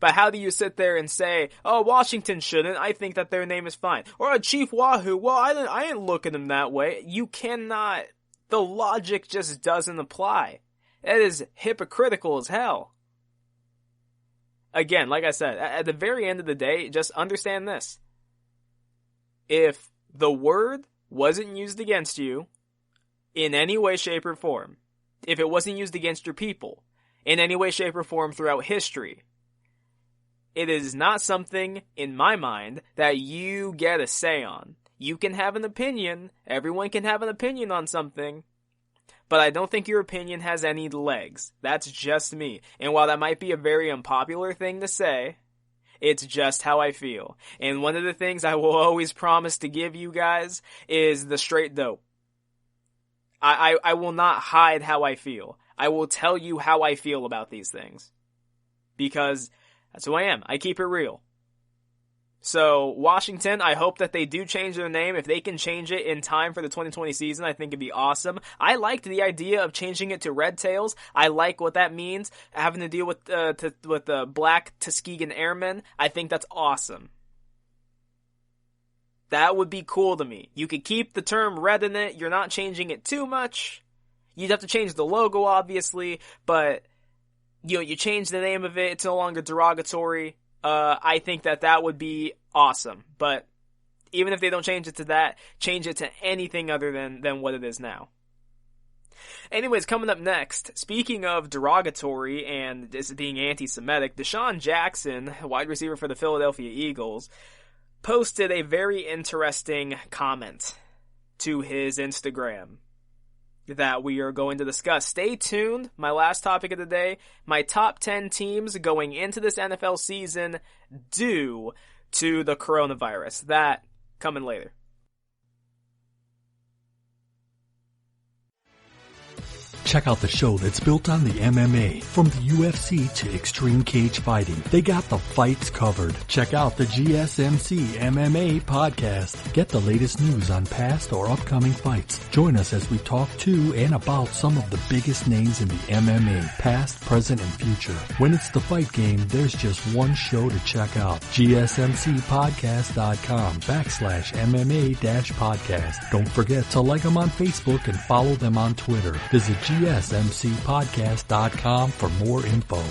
But how do you sit there and say, oh, Washington shouldn't, I think that their name is fine. Or Chief Wahoo, well, I didn't look at him that way. You cannot. The logic just doesn't apply. It is hypocritical as hell. Again, like I said, at the very end of the day, just understand this. If the word wasn't used against you in any way, shape, or form, if it wasn't used against your people in any way, shape, or form throughout history, it is not something, in my mind, that you get a say on. You can have an opinion. Everyone can have an opinion on something. But I don't think your opinion has any legs. That's just me. And while that might be a very unpopular thing to say, it's just how I feel. And one of the things I will always promise to give you guys is the straight dope. I will not hide how I feel. I will tell you how I feel about these things. Because that's who I am. I keep it real. So, Washington, I hope that they do change their name. If they can change it in time for the 2020 season, I think it'd be awesome. I liked the idea of changing it to Red Tails. I like what that means, having to deal with the Black Tuskegee Airmen. I think that's awesome. That would be cool to me. You could keep the term red in it. You're not changing it too much. You'd have to change the logo, obviously, but you change the name of it, it's no longer derogatory. I think that would be awesome. But even if they don't change it to that, change it to anything other than what it is now. Anyways, coming up next, speaking of derogatory and this being anti-Semitic, Deshaun Jackson, wide receiver for the Philadelphia Eagles, posted a very interesting comment to his Instagram that we are going to discuss. Stay tuned. My last topic of the day, my top 10 teams going into this NFL season due to the coronavirus. That coming later. Check out the show that's built on the MMA. From the UFC to extreme cage fighting, they got the fights covered. Check out the GSMC MMA podcast. Get the latest news on past or upcoming fights. Join us as we talk to and about some of the biggest names in the MMA, past, present, and future. When it's the fight game, there's just one show to check out. GSMCpodcast.com/MMA-podcast. Don't forget to like them on Facebook and follow them on Twitter. Visit GSMCpodcast.com for more info.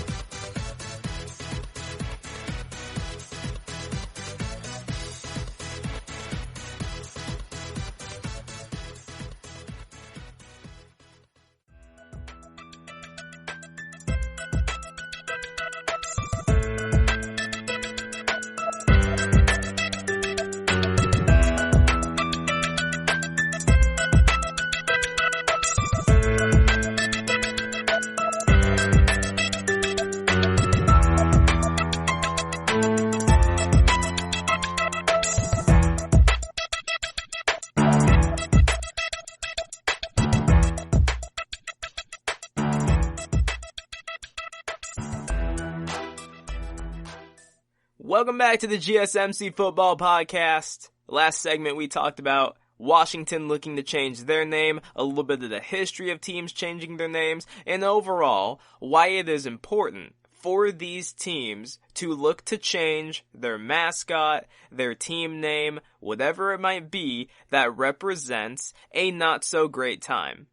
Welcome back to the GSMC Football Podcast. Last segment we talked about Washington looking to change their name, a little bit of the history of teams changing their names, and overall, why it is important for these teams to look to change their mascot, their team name, whatever it might be that represents a not so great time.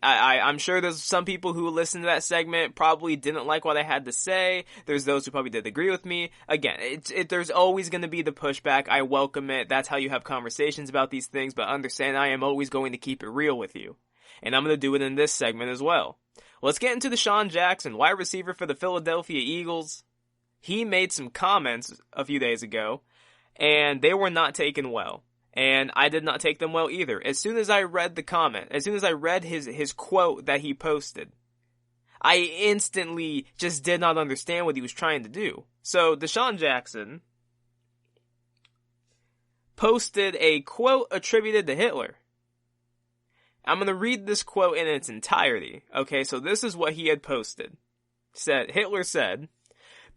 I'm sure there's some people who listened to that segment probably didn't like what I had to say. There's those who probably did agree with me. Again, there's always going to be the pushback. I welcome it. That's how you have conversations about these things. But understand, I am always going to keep it real with you. And I'm going to do it in this segment as well. Let's get into Deshaun Jackson, wide receiver for the Philadelphia Eagles. He made some comments a few days ago, and they were not taken well. And I did not take them well either. As soon as I read the comment, as soon as I read his quote that he posted, I instantly just did not understand what he was trying to do. So Deshaun Jackson posted a quote attributed to Hitler. I'm going to read this quote in its entirety. Okay, so this is what he had posted. Hitler said,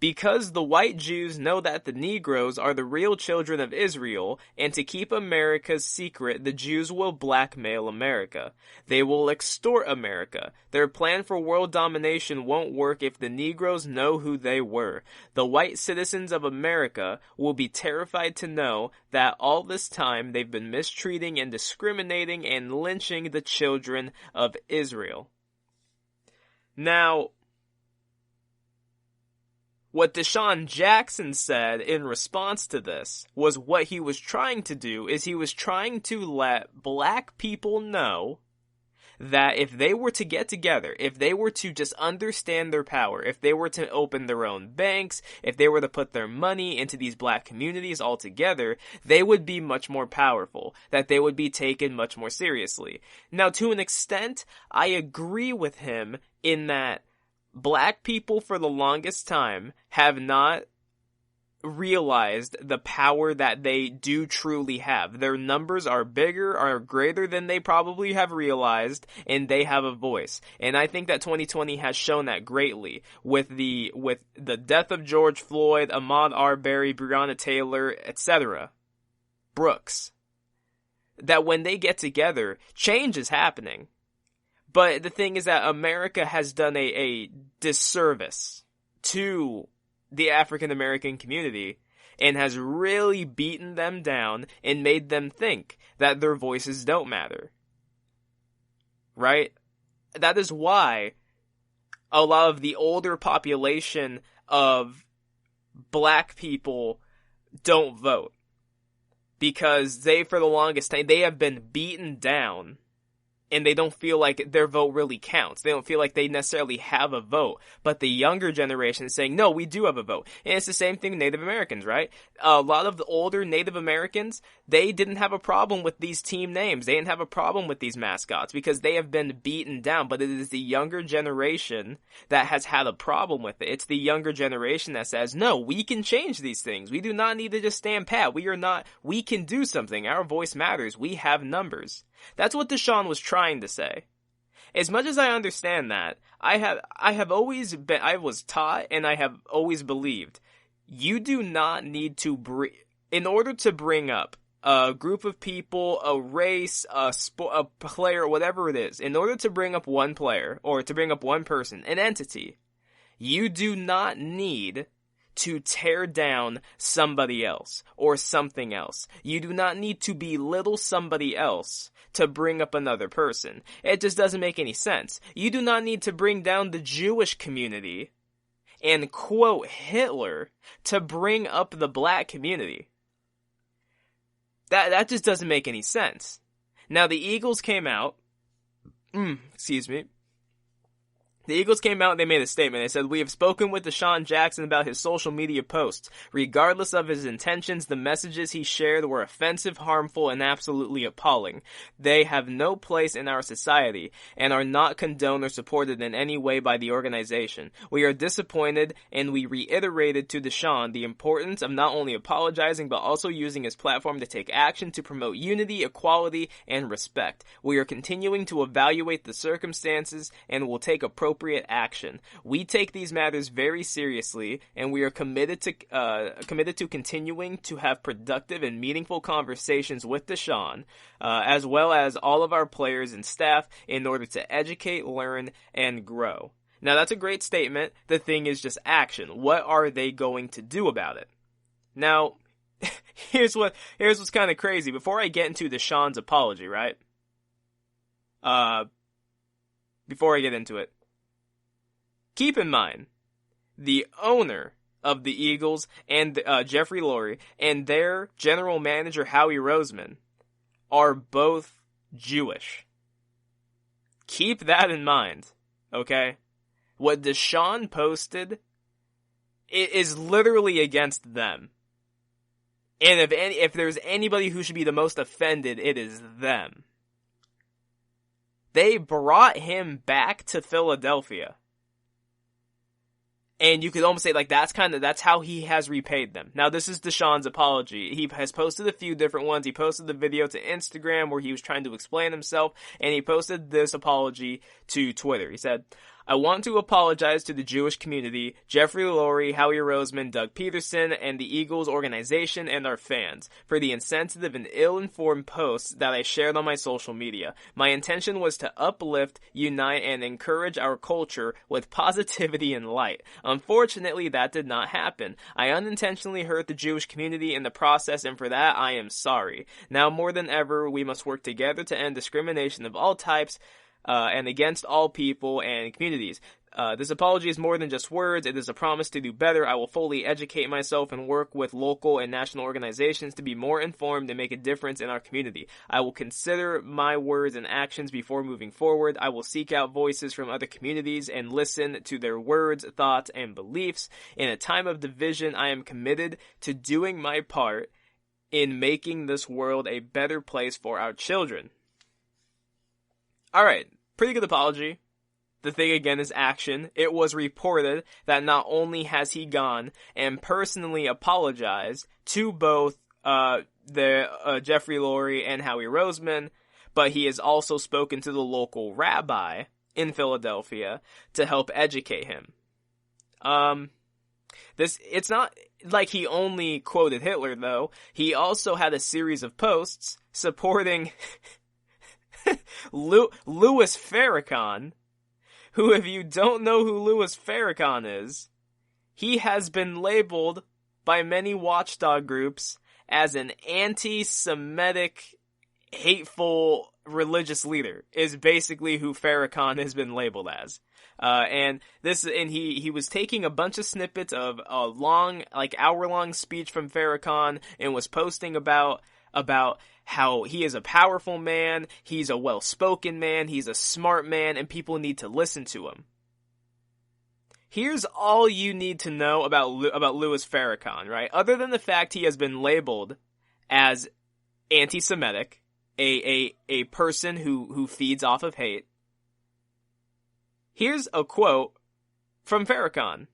"Because the white Jews know that the Negroes are the real children of Israel, and to keep America's secret, the Jews will blackmail America. They will extort America. Their plan for world domination won't work if the Negroes know who they were. The white citizens of America will be terrified to know that all this time they've been mistreating and discriminating and lynching the children of Israel." Now, what Deshaun Jackson said in response to this was what he was trying to do is he was trying to let black people know that if they were to get together, if they were to just understand their power, if they were to open their own banks, if they were to put their money into these black communities all together, they would be much more powerful, that they would be taken much more seriously. Now, to an extent, I agree with him in that black people for the longest time have not realized the power that they do truly have. Their numbers are bigger, are greater than they probably have realized, and they have a voice. And I think that 2020 has shown that greatly with the death of George Floyd, Ahmaud Arbery, Breonna Taylor, etc. Brooks. That when they get together, change is happening. But the thing is that America has done a disservice to the African American community and has really beaten them down and made them think that their voices don't matter. Right? That is why a lot of the older population of black people don't vote. Because they, for the longest time, they have been beaten down. And they don't feel like their vote really counts. They don't feel like they necessarily have a vote. But the younger generation is saying, no, we do have a vote. And it's the same thing with Native Americans, right? A lot of the older Native Americans, they didn't have a problem with these team names. They didn't have a problem with these mascots because they have been beaten down. But it is the younger generation that has had a problem with it. It's the younger generation that says, no, we can change these things. We do not need to just stand pat. We can do something. Our voice matters. We have numbers. That's what Deshaun was trying to say. As much as I understand that, I was taught and I have always believed, you do not need to in order to bring up a group of people, a race, a player, whatever it is, in order to bring up one player, or to bring up one person, an entity, you do not need to tear down somebody else or something else. You do not need to belittle somebody else to bring up another person. It just doesn't make any sense. You do not need to bring down the Jewish community and quote Hitler to bring up the black community. That just doesn't make any sense. Now the Eagles came out, The Eagles came out and they made a statement. They said, "We have spoken with Deshaun Jackson about his social media posts. Regardless of his intentions, the messages he shared were offensive, harmful, and absolutely appalling. They have no place in our society and are not condoned or supported in any way by the organization. We are disappointed, and we reiterated to Deshaun the importance of not only apologizing but also using his platform to take action to promote unity, equality, and respect. We are continuing to evaluate the circumstances and will take appropriate action. We take these matters very seriously, and we are committed to continuing to have productive and meaningful conversations with Deshaun, as well as all of our players and staff, in order to educate, learn, and grow." Now that's a great statement. The thing is just action. What are they going to do about it? Now, here's what's kind of crazy. Before I get into Deshaun's apology, right? Before I get into it, keep in mind, the owner of the Eagles and Jeffrey Lurie and their general manager Howie Roseman are both Jewish. Keep that in mind, okay? What Deshaun posted is literally against them. And if there's anybody who should be the most offended, it is them. They brought him back to Philadelphia. And you could almost say, like, that's how he has repaid them. Now, this is Deshaun's apology. He has posted a few different ones. He posted the video to Instagram where he was trying to explain himself, and he posted this apology to Twitter. He said, I want to apologize to the Jewish community, Jeffrey Lurie, Howie Roseman, Doug Peterson, and the Eagles organization and our fans for the insensitive and ill-informed posts that I shared on my social media. My intention was to uplift, unite, and encourage our culture with positivity and light. Unfortunately, that did not happen. I unintentionally hurt the Jewish community in the process, and for that, I am sorry. Now more than ever, we must work together to end discrimination of all types, and against all people and communities. This apology is more than just words. It is a promise to do better. I will fully educate myself and work with local and national organizations to be more informed and make a difference in our community. I will consider my words and actions before moving forward. I will seek out voices from other communities and listen to their words, thoughts, and beliefs. In a time of division, I am committed to doing my part in making this world a better place for our children. Alright, pretty good apology. The thing again is action. It was reported that not only has he gone and personally apologized to both Jeffrey Lurie and Howie Roseman, but he has also spoken to the local rabbi in Philadelphia to help educate him. It's not like he only quoted Hitler, though. He also had a series of posts supporting Louis Farrakhan, who, if you don't know who Louis Farrakhan is, he has been labeled by many watchdog groups as an anti-Semitic, hateful religious leader, is basically who Farrakhan has been labeled as. And he was taking a bunch of snippets of a long, like hour-long speech from Farrakhan and was posting about how he is a powerful man, he's a well-spoken man, he's a smart man, and people need to listen to him. Here's all you need to know about Louis Farrakhan, right? Other than the fact he has been labeled as anti-Semitic, a person who feeds off of hate. Here's a quote from Farrakhan.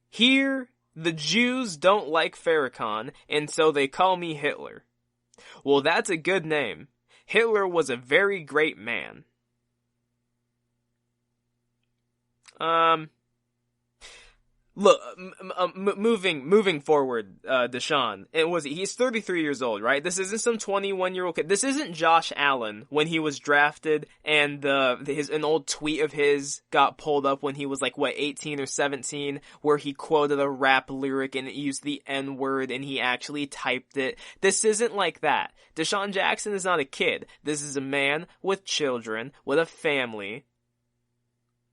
Here, the Jews don't like Farrakhan, and so they call me Hitler. Well, that's a good name. Hitler was a very great man. Look, moving forward, Deshaun, he's 33 years old, right? This isn't some 21-year-old kid. This isn't Josh Allen when he was drafted and an old tweet of his got pulled up when he was 18 or 17, where he quoted a rap lyric and it used the N-word and he actually typed it. This isn't like that. Deshaun Jackson is not a kid. This is a man with children, with a family.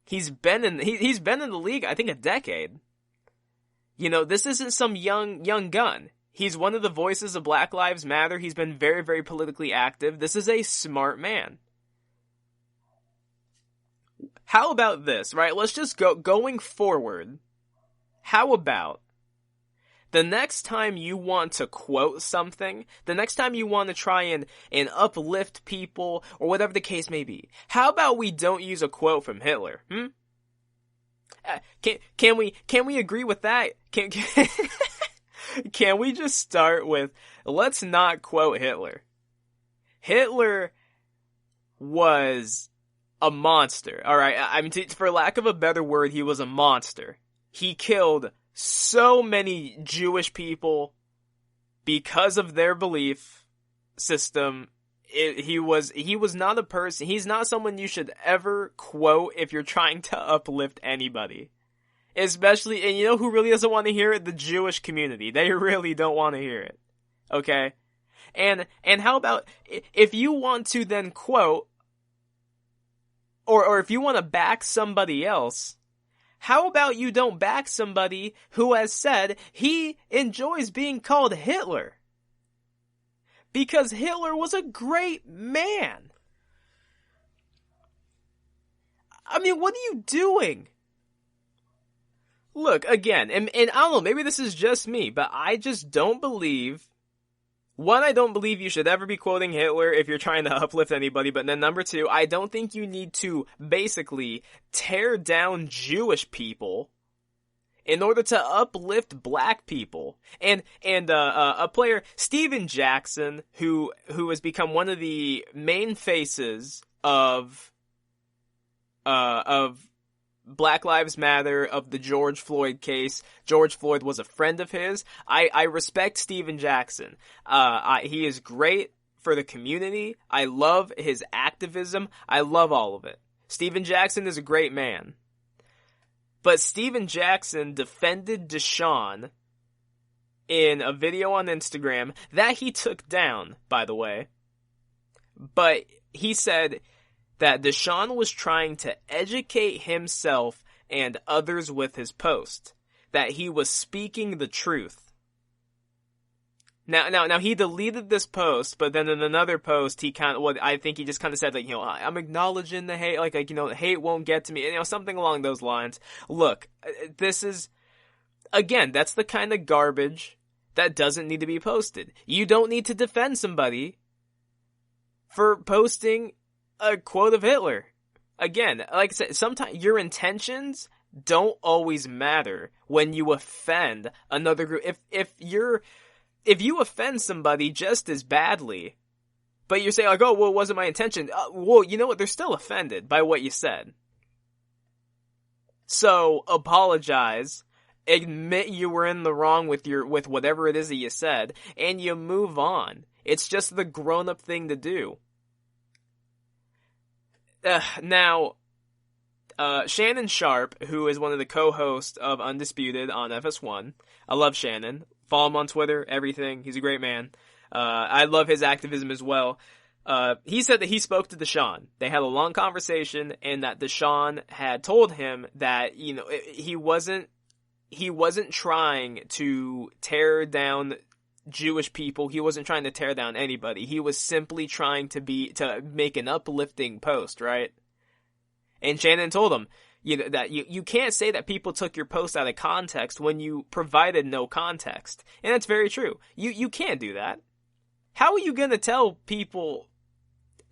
He's been in the league, I think, a decade. You know, this isn't some young gun. He's one of the voices of Black Lives Matter. He's been very, very politically active. This is a smart man. How about this, right? Let's just going forward. How about the next time you want to quote something, the next time you want to try and uplift people, or whatever the case may be, how about we don't use a quote from Hitler? Can we agree with that? Can we just start with, let's not quote Hitler. Hitler was a monster, alright? I mean, for lack of a better word, he was a monster. He killed so many Jewish people because of their belief system. He was not a person. He's not someone you should ever quote if you're trying to uplift anybody. Especially, and you know who really doesn't want to hear it? The Jewish community. They really don't want to hear it. Okay? And how about, if you want to then quote, or if you want to back somebody else, how about you don't back somebody who has said he enjoys being called Hitler? Because Hitler was a great man. I mean, what are you doing? Look, again, and I don't know, maybe this is just me, but I just don't believe... One, I don't believe you should ever be quoting Hitler if you're trying to uplift anybody, but then number two, I don't think you need to basically tear down Jewish people in order to uplift black people. And a player, Steven Jackson, who has become one of the main faces of Black Lives Matter, of the George Floyd case. George Floyd was a friend of his. I respect Steven Jackson. He is great for the community. I love his activism. I love all of it. Steven Jackson is a great man. But Steven Jackson defended Deshaun in a video on Instagram that he took down, by the way. But he said that Deshaun was trying to educate himself and others with his post. That he was speaking the truth. Now he deleted this post, but then in another post, I think he just kind of said, like, I'm acknowledging the hate, the hate won't get to me, something along those lines. Look, this is, again, that's the kind of garbage that doesn't need to be posted. You don't need to defend somebody for posting a quote of Hitler. Again, like I said, sometimes your intentions don't always matter when you offend another group. If you offend somebody just as badly, but you're saying, like, oh, well, it wasn't my intention. Well, you know what? They're still offended by what you said. So, apologize. Admit you were in the wrong with whatever it is that you said, and you move on. It's just the grown-up thing to do. Now, Shannon Sharp, who is one of the co-hosts of Undisputed on FS1, I love Shannon. Follow him on Twitter, everything. He's a great man. I love his activism as well. He said that he spoke to Deshaun. They had a long conversation, and that Deshaun had told him that, he wasn't trying to tear down Jewish people. He wasn't trying to tear down anybody. He was simply trying to make an uplifting post, right? And Shannon told him, that you can't say that people took your post out of context when you provided no context. And that's very true. You can't do that. How are you going to tell people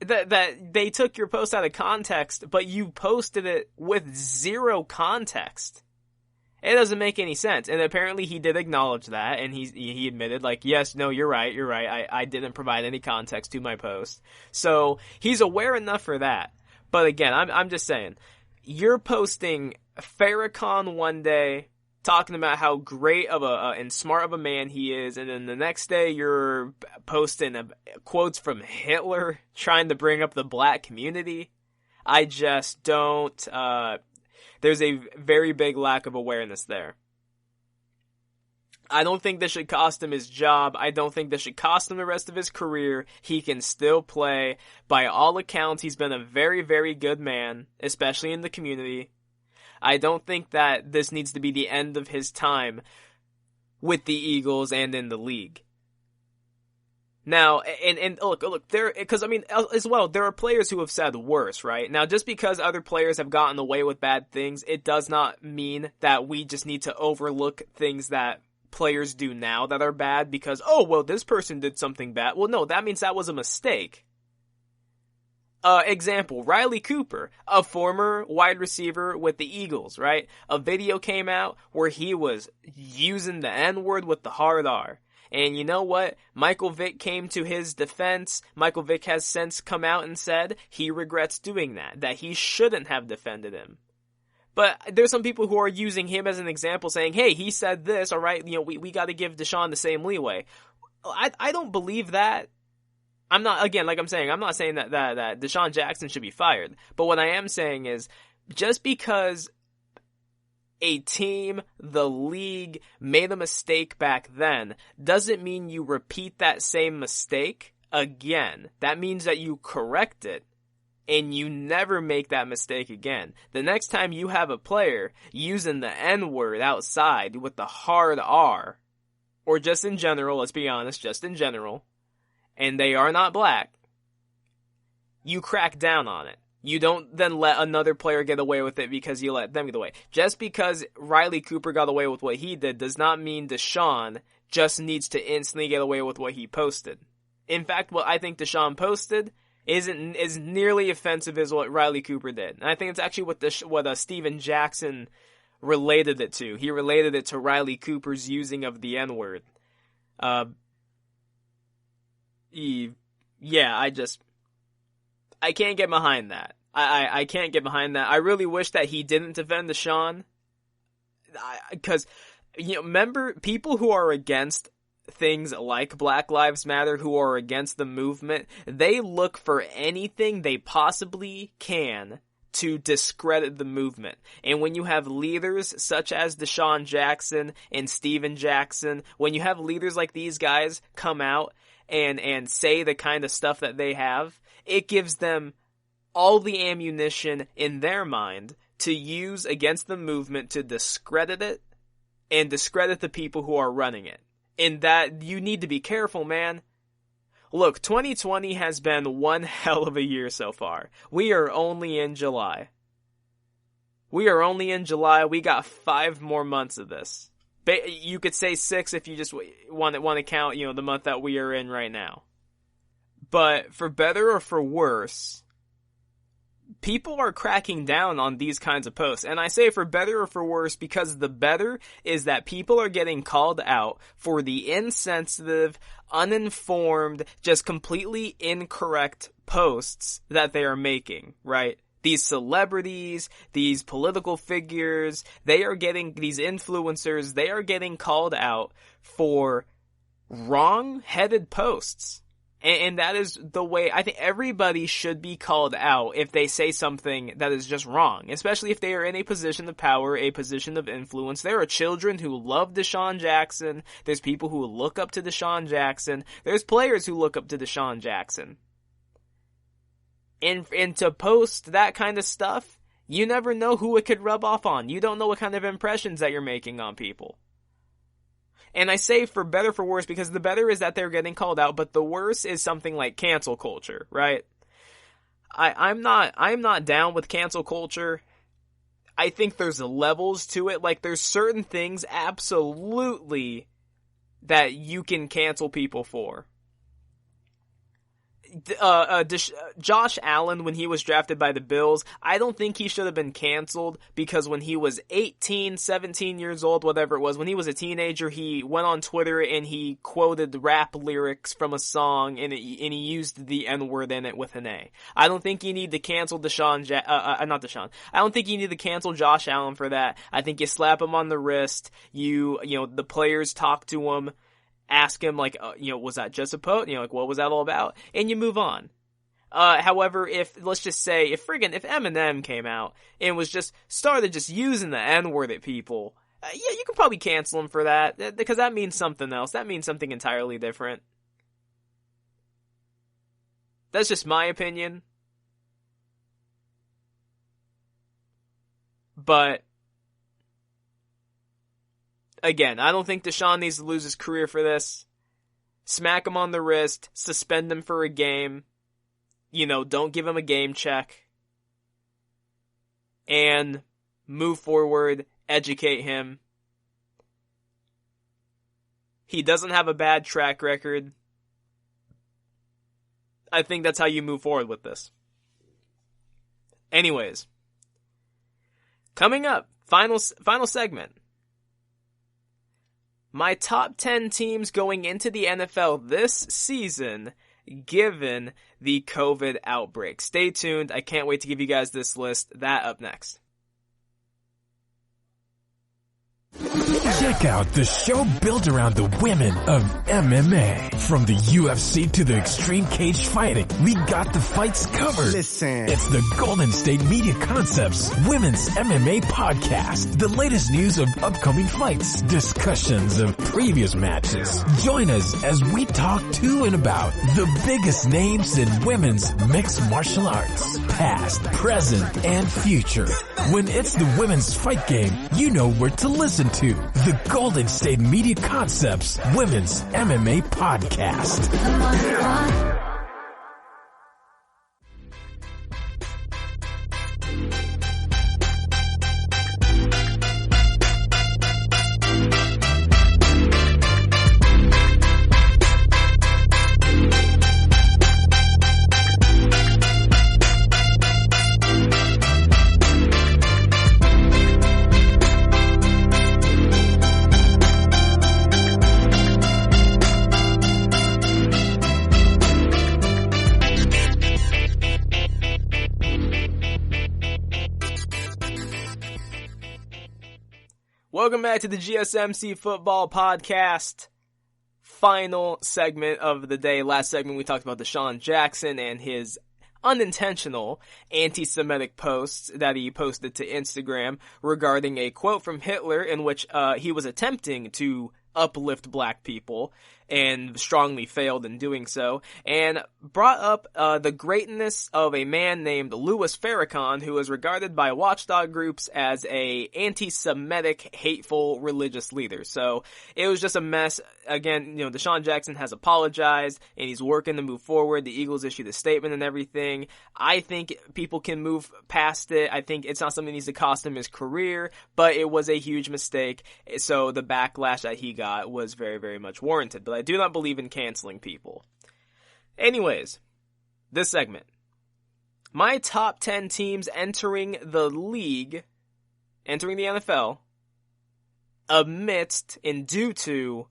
that they took your post out of context, but you posted it with zero context? It doesn't make any sense. And apparently he did acknowledge that, and he admitted, like, yes, no, you're right. I didn't provide any context to my post. So he's aware enough for that. But again, I'm just saying, you're posting Farrakhan one day, talking about how great of and smart of a man he is, and then the next day you're posting quotes from Hitler, trying to bring up the black community. I just don't, there's a very big lack of awareness there. I don't think this should cost him his job. I don't think this should cost him the rest of his career. He can still play. By all accounts, he's been a very, very good man, especially in the community. I don't think that this needs to be the end of his time with the Eagles and in the league. Now, and look, because as well, there are players who have said worse, right? Now, just because other players have gotten away with bad things, it does not mean that we just need to overlook things that players do now that are bad because, oh, well, this person did something bad. Well, no, that means that was a mistake. Example, Riley Cooper, a former wide receiver with the Eagles, right? A video came out where he was using the N-word with the hard R. And you know what? Michael Vick came to his defense. Michael Vick has since come out and said he regrets doing that he shouldn't have defended him. But there's some people who are using him as an example saying, hey, he said this, all right, we got to give Deshaun the same leeway. I don't believe that. I'm not, again, like I'm saying, I'm not saying that Deshaun Jackson should be fired. But what I am saying is, just because a team, the league, made a mistake back then, doesn't mean you repeat that same mistake again. That means that you correct it, and you never make that mistake again. The next time you have a player using the N-word outside with the hard R, or just in general, let's be honest, just in general, and they are not black, you crack down on it. You don't then let another player get away with it because you let them get away. Just because Riley Cooper got away with what he did does not mean Deshaun just needs to instantly get away with what he posted. In fact, what I think Deshaun posted isn't as nearly offensive as what Riley Cooper did. And I think it's actually what Steven Jackson related it to. He related it to Riley Cooper's using of the N-word. I can't get behind that. I can't get behind that. I really wish that he didn't defend Deshaun. Because, remember, people who are against things like Black Lives Matter, who are against the movement, they look for anything they possibly can to discredit the movement. And when you have leaders such as Deshaun Jackson and Steven Jackson, when you have leaders like these guys come out and say the kind of stuff that they have, it gives them all the ammunition in their mind to use against the movement to discredit it and discredit the people who are running it. And that, you need to be careful, man. Look, 2020 has been one hell of a year so far. We are only in July. We got 5 more months of this. You could say 6 if you just want to count, the month that we are in right now. But for better or for worse, people are cracking down on these kinds of posts. And I say for better or for worse because the better is that people are getting called out for the insensitive, uninformed, just completely incorrect posts that they are making, right? These celebrities, these political figures, these influencers, they are getting called out for wrong-headed posts. And that is the way I think everybody should be called out if they say something that is just wrong, especially if they are in a position of power, a position of influence. There are children who love Deshaun Jackson. There's people who look up to Deshaun Jackson. There's players who look up to Deshaun Jackson. And to post that kind of stuff, you never know who it could rub off on. You don't know what kind of impressions that you're making on people. And I say for better for worse because the better is that they're getting called out, but the worse is something like cancel culture, right? I'm not down with cancel culture. I think there's levels to it. Like, there's certain things absolutely that you can cancel people for. Josh Allen, when he was drafted by the Bills, I don't think he should have been canceled because when he was 18, 17 years old, whatever it was, when he was a teenager, he went on Twitter and he quoted rap lyrics from a song and he used the N-word in it with an A. I don't think you need to cancel I don't think you need to cancel Josh Allen for that. I think you slap him on the wrist, the players talk to him, ask him, was that just a post? What was that all about? And you move on. However, if Eminem came out and started using the N-word at people, you could probably cancel him for that, because that means something else. That means something entirely different. That's just my opinion. But again, I don't think Deshaun needs to lose his career for this. Smack him on the wrist, suspend him for a game, don't give him a game check, and move forward, educate him. He doesn't have a bad track record. I think that's how you move forward with this. Anyways, coming up, final segment. My top 10 teams going into the NFL this season, given the COVID outbreak. Stay tuned. I can't wait to give you guys this list. That up next. Check out the show built around the women of MMA. From the UFC to the extreme cage fighting, we got the fights covered. Listen. It's the Golden State Media Concepts Women's MMA Podcast. The latest news of upcoming fights, discussions of previous matches. Join us as we talk to and about the biggest names in women's mixed martial arts, past, present, and future. When it's the women's fight game, you know where to listen to. The Golden State Media Concepts Women's MMA Podcast. Welcome back to the GSMC Football Podcast. Final segment of the day. Last segment we talked about Deshaun Jackson and his unintentional anti-Semitic posts that he posted to Instagram regarding a quote from Hitler in which he was attempting to uplift black people and strongly failed in doing so, and brought up the greatness of a man named Louis Farrakhan, who is regarded by watchdog groups as a anti-Semitic, hateful religious leader. So it was just a mess. Again, Deshaun Jackson has apologized, and he's working to move forward. The Eagles issued a statement and everything. I think people can move past it. I think it's not something that needs to cost him his career, but it was a huge mistake. So the backlash that he got was very, very much warranted. But I do not believe in canceling people. Anyways, this segment. My top 10 teams entering the league, entering the NFL, amidst and due to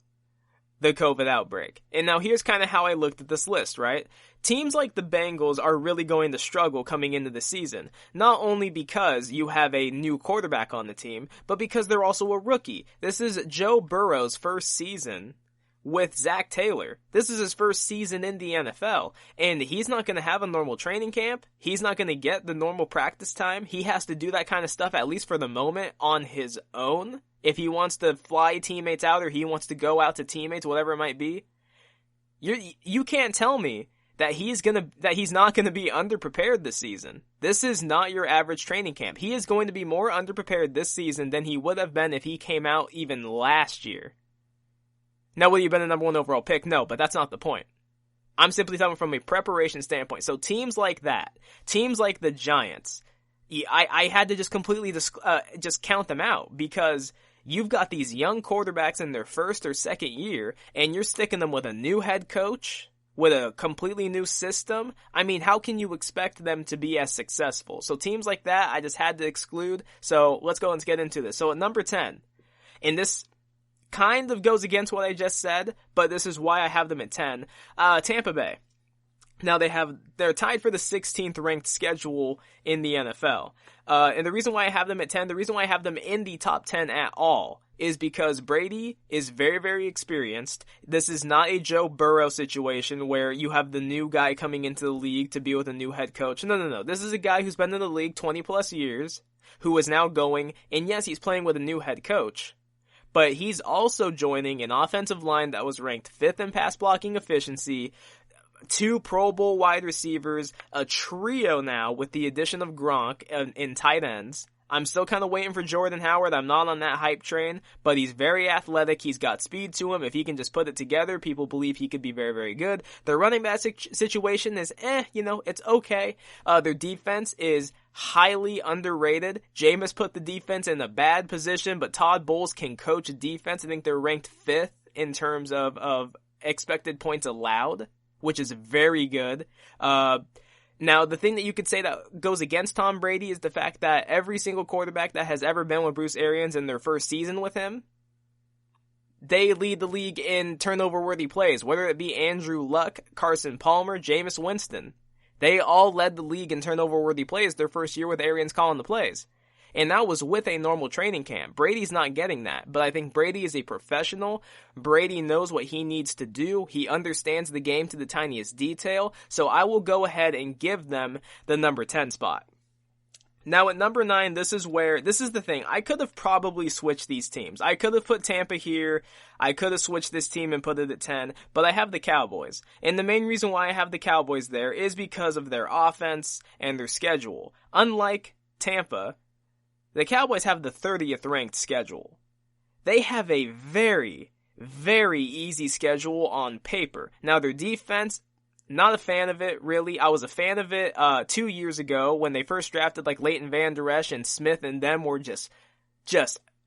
the COVID outbreak. And now here's kind of how I looked at this list, right? Teams like the Bengals are really going to struggle coming into the season. Not only because you have a new quarterback on the team, but because they're also a rookie. This is Joe Burrow's first season with Zach Taylor. This is his first season in the NFL, and he's not going to have a normal training camp. He's not going to get the normal practice time. He has to do that kind of stuff, at least for the moment, on his own. If he wants to fly teammates out or he wants to go out to teammates, whatever it might be. You can't tell me that he's not going to be underprepared this season. This is not your average training camp. He is going to be more underprepared this season than he would have been if he came out even last year. Now, would he have been the number 1 overall pick? No, but that's not the point. I'm simply talking from a preparation standpoint. So teams like that, teams like the Giants, I had to just completely just count them out because you've got these young quarterbacks in their first or second year, and you're sticking them with a new head coach, with a completely new system. I mean, how can you expect them to be as successful? So teams like that, I just had to exclude. So let's go and get into this. So at number 10, and this kind of goes against what I just said, but this is why I have them at 10. Tampa Bay. Now they're tied for the 16th ranked schedule in the NFL. And the reason why I have them at 10, the reason why I have them in the top 10 at all is because Brady is very, very experienced. This is not a Joe Burrow situation where you have the new guy coming into the league to be with a new head coach. No. This is a guy who's been in the league 20 plus years, who is now going, and yes, he's playing with a new head coach, but he's also joining an offensive line that was ranked 5th in pass blocking efficiency, 2 Pro Bowl wide receivers, a trio now with the addition of Gronk in tight ends. I'm still kind of waiting for Jordan Howard. I'm not on that hype train, but he's very athletic. He's got speed to him. If he can just put it together, people believe he could be very, very good. Their running back situation is, it's okay. Their defense is highly underrated. Jameis put the defense in a bad position, but Todd Bowles can coach a defense. I think they're ranked 5th in terms of expected points allowed, which is very good. Now, the thing that you could say that goes against Tom Brady is the fact that every single quarterback that has ever been with Bruce Arians in their first season with him, they lead the league in turnover-worthy plays, whether it be Andrew Luck, Carson Palmer, Jameis Winston. They all led the league in turnover-worthy plays their first year with Arians calling the plays. And that was with a normal training camp. Brady's not getting that, but I think Brady is a professional. Brady knows what he needs to do. He understands the game to the tiniest detail. So I will go ahead and give them the number 10 spot. Now at number 9, this is the thing. I could have probably switched these teams. I could have put Tampa here. I could have switched this team and put it at 10, but I have the Cowboys. And the main reason why I have the Cowboys there is because of their offense and their schedule. Unlike Tampa, the Cowboys have the 30th ranked schedule. They have a very, very easy schedule on paper. Now their defense, not a fan of it, really. I was a fan of it 2 years ago when they first drafted like Leighton Vander Esch and Smith, and them were just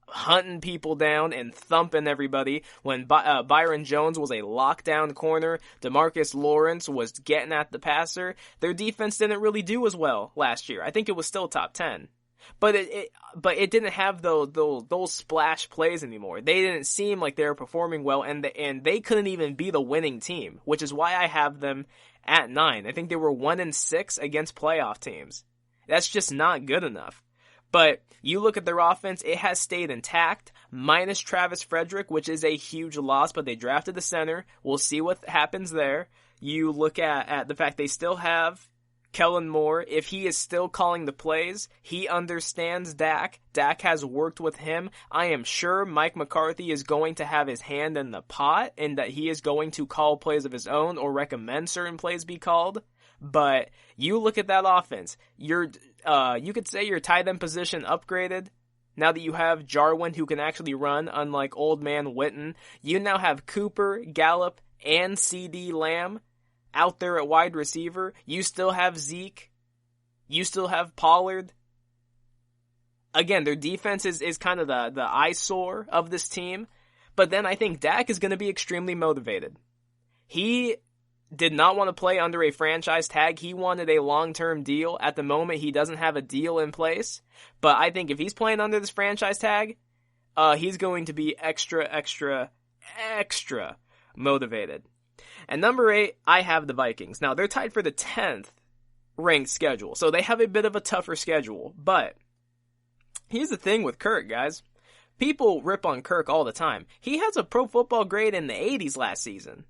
hunting people down and thumping everybody. When Byron Jones was a lockdown corner, DeMarcus Lawrence was getting at the passer. Their defense didn't really do as well last year. I think it was still top 10. But it didn't have those splash plays anymore. They didn't seem like they were performing well, and they couldn't even be the winning team, which is why I have them at 9. I think they were 1-6 against playoff teams. That's just not good enough. But you look at their offense, it has stayed intact, minus Travis Frederick, which is a huge loss, but they drafted the center. We'll see what happens there. You look at the fact they still have Kellen Moore. If he is still calling the plays, he understands Dak. Dak has worked with him. I am sure Mike McCarthy is going to have his hand in the pot and that he is going to call plays of his own or recommend certain plays be called. But you look at that offense, you could say your tight end position upgraded. Now that you have Jarwin who can actually run, unlike old man Witten, you now have Cooper, Gallup, and CeeDee Lamb out there at wide receiver. You still have Zeke. You still have Pollard. Again, their defense is kind of the eyesore of this team. But then I think Dak is going to be extremely motivated. He did not want to play under a franchise tag. He wanted a long-term deal. At the moment, he doesn't have a deal in place. But I think if he's playing under this franchise tag, he's going to be extra motivated. And number 8, I have the Vikings. Now, they're tied for the 10th ranked schedule, so they have a bit of a tougher schedule. But here's the thing with Kirk, guys. People rip on Kirk all the time. He has a pro football grade in the 80s last season.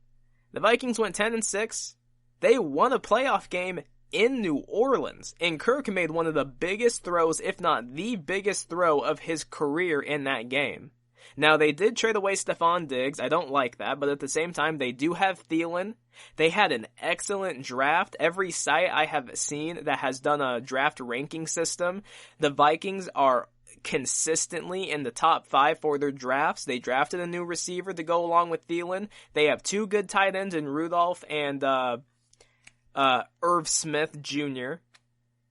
The Vikings went 10-6. They won a playoff game in New Orleans, and Kirk made one of the biggest throws, if not the biggest throw of his career in that game. Now, they did trade away Stephon Diggs. I don't like that, but at the same time, they do have Thielen. They had an excellent draft. Every site I have seen that has done a draft ranking system, the Vikings are consistently in the top 5 for their drafts. They drafted a new receiver to go along with Thielen. They have 2 good tight ends in Rudolph and Irv Smith Jr.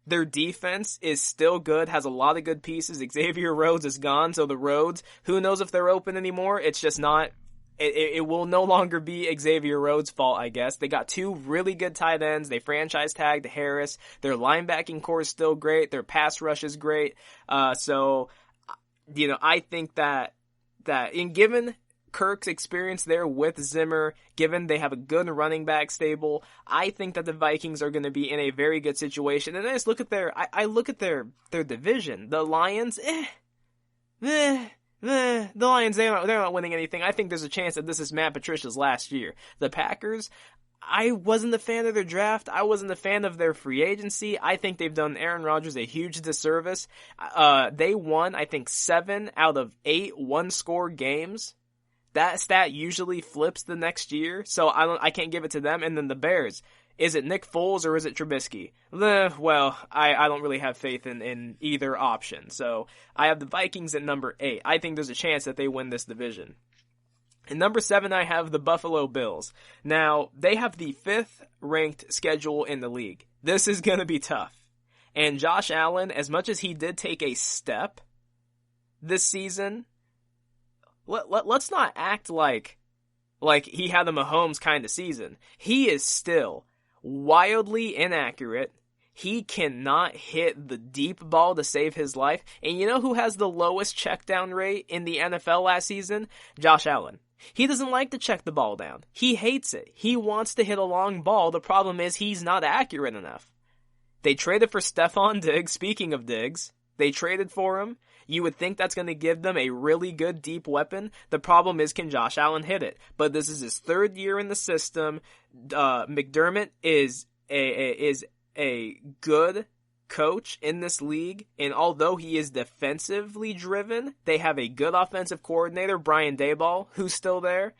Their defense is still good, has a lot of good pieces. Xavier Rhodes is gone, so the Rhodes, who knows if they're open anymore? It's just not. It will no longer be Xavier Rhodes' fault, I guess. They got 2 really good tight ends. They franchise tagged Harris. Their linebacking core is still great. Their pass rush is great. So, I think that in given Kirk's experience there with Zimmer, given they have a good running back stable, I think that the Vikings are going to be in a very good situation. And I just look at I look at their division. The Lions, the Lions, they're not winning anything. I think there's a chance that this is Matt Patricia's last year. The Packers, I wasn't a fan of their draft. I wasn't a fan of their free agency. I think they've done Aaron Rodgers a huge disservice. They won, I think, 7 out of 8 one-score games. That stat usually flips the next year, so I can't give it to them. And then the Bears. Is it Nick Foles or is it Trubisky? Well, I don't really have faith in either option. So I have the Vikings at number 8. I think there's a chance that they win this division. And number 7, I have the Buffalo Bills. Now, they have the 5th ranked schedule in the league. This is going to be tough. And Josh Allen, as much as he did take a step this season, let's not act like he had a Mahomes kind of season. He is still wildly inaccurate. He cannot hit the deep ball to save his life. And you know who has the lowest check down rate in the NFL last season? Josh Allen. He doesn't like to check the ball down. He hates it. He wants to hit a long ball. The problem is he's not accurate enough. They traded for Stephon Diggs. Speaking of Diggs, they traded for him. You would think that's going to give them a really good deep weapon. The problem is, can Josh Allen hit it? But this is his 3rd year in the system. McDermott is a good coach in this league, and although he is defensively driven, they have a good offensive coordinator, Brian Daboll, who's still there.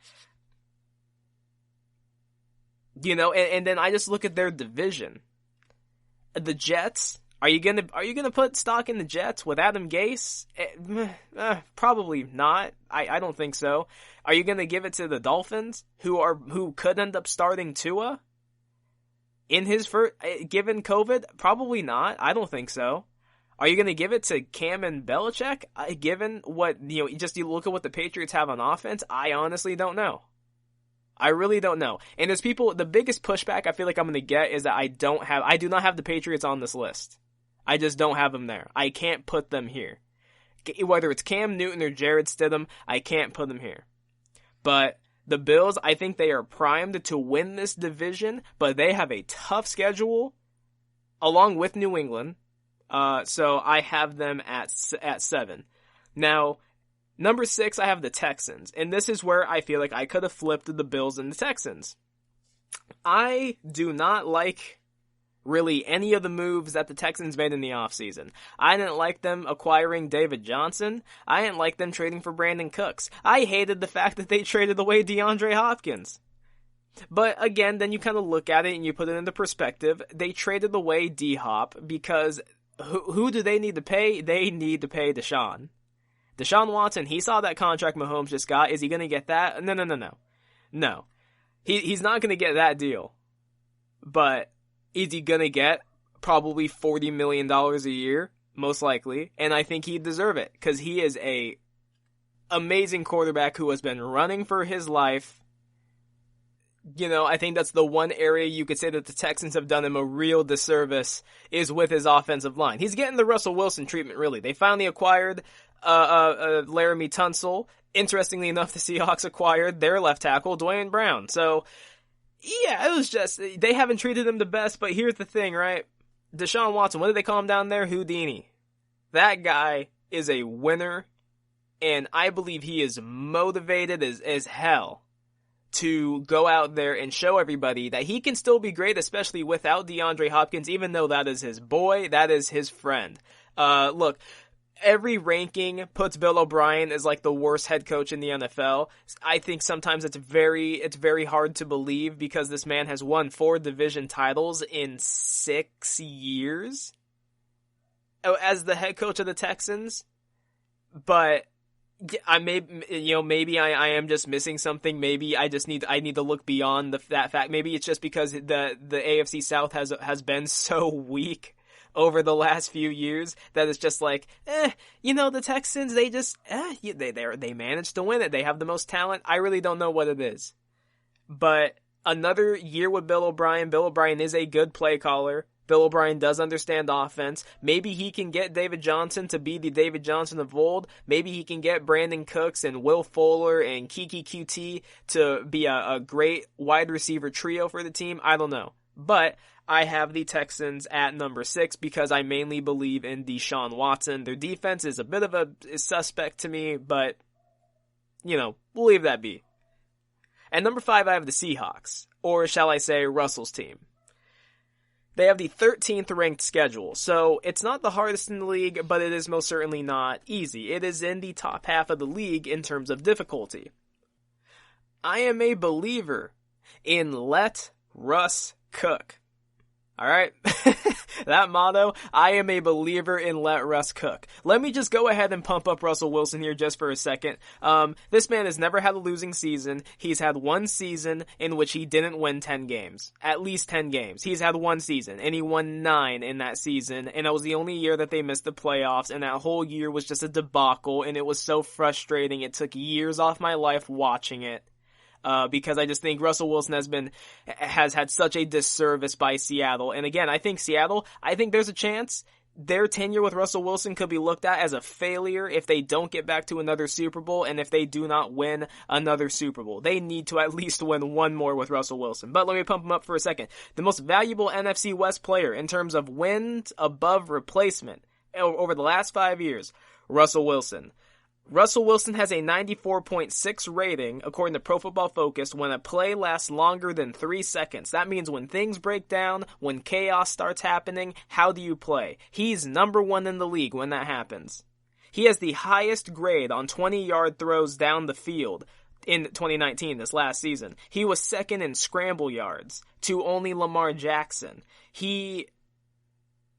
And then I just look at their division. The Jets. Are you gonna put stock in the Jets with Adam Gase? Probably not. I don't think so. Are you gonna give it to the Dolphins, who could end up starting Tua in his first, given COVID? Probably not. I don't think so. Are you gonna give it to Cam and Belichick? Given what you look at what the Patriots have on offense, I honestly don't know. I really don't know. And there's the biggest pushback I feel like I'm gonna get is that I do not have the Patriots on this list. I just don't have them there. I can't put them here. Whether it's Cam Newton or Jared Stidham, I can't put them here. But the Bills, I think they are primed to win this division, but they have a tough schedule along with New England. So I have them at 7. Now, number 6, I have the Texans. And this is where I feel like I could have flipped the Bills and the Texans. I do not like really any of the moves that the Texans made in the offseason. I didn't like them acquiring David Johnson. I didn't like them trading for Brandon Cooks. I hated the fact that they traded away DeAndre Hopkins. But again, then you kind of look at it and you put it into perspective. They traded away D-Hop because who do they need to pay? They need to pay Deshaun. Deshaun Watson, he saw that contract Mahomes just got. Is he going to get that? No. He's not going to get that deal. But is he going to get probably $40 million a year? Most likely. And I think he'd deserve it because he is a amazing quarterback who has been running for his life. You know, I think that's the one area you could say that the Texans have done him a real disservice is with his offensive line. He's getting the Russell Wilson treatment, really. They finally acquired Laramie Tunsil. Interestingly enough, the Seahawks acquired their left tackle, Dwayne Brown. So, yeah, it was just, they haven't treated him the best, but here's the thing, right? Deshaun Watson, what did they call him down there? Houdini. That guy is a winner, and I believe he is motivated as hell to go out there and show everybody that he can still be great, especially without DeAndre Hopkins, even though that is his boy, that is his friend. Look, every ranking puts Bill O'Brien as like the worst head coach in the NFL. I think sometimes it's very hard to believe because this man has won 4 division titles in 6 years as the head coach of the Texans. But maybe I am just missing something. Maybe I need to look beyond that fact. Maybe it's just because the AFC South has been so weak over the last few years that it's just like, the Texans, they just, they managed to win it. They have the most talent. I really don't know what it is. But another year with Bill O'Brien. Bill O'Brien is a good play caller. Bill O'Brien does understand offense. Maybe he can get David Johnson to be the David Johnson of old. Maybe he can get Brandon Cooks and Will Fuller and Kiki QT to be a great wide receiver trio for the team. I don't know. But I have the Texans at number 6 because I mainly believe in Deshaun Watson. Their defense is a bit of a suspect to me, but, we'll leave that be. At number 5, I have the Seahawks, or shall I say Russell's team. They have the 13th ranked schedule, so it's not the hardest in the league, but it is most certainly not easy. It is in the top half of the league in terms of difficulty. I am a believer in let Russ cook. Alright? That motto, I am a believer in let Russ cook. Let me just go ahead and pump up Russell Wilson here just for a second. This man has never had a losing season. He's had one season in which he didn't win 10 games. At least 10 games. He's had one season, and he won 9 in that season, and it was the only year that they missed the playoffs, and that whole year was just a debacle, and it was so frustrating. It took years off my life watching it. Because I just think Russell Wilson has had such a disservice by Seattle. And again, I think there's a chance their tenure with Russell Wilson could be looked at as a failure if they don't get back to another Super Bowl and if they do not win another Super Bowl. They need to at least win one more with Russell Wilson. But let me pump him up for a second. The most valuable NFC West player in terms of wins above replacement over the last 5 years, Russell Wilson. Russell Wilson has a 94.6 rating, according to Pro Football Focus, when a play lasts longer than 3 seconds. That means when things break down, when chaos starts happening, how do you play? He's number 1 in the league when that happens. He has the highest grade on 20-yard throws down the field in 2019, this last season. He was second in scramble yards to only Lamar Jackson. He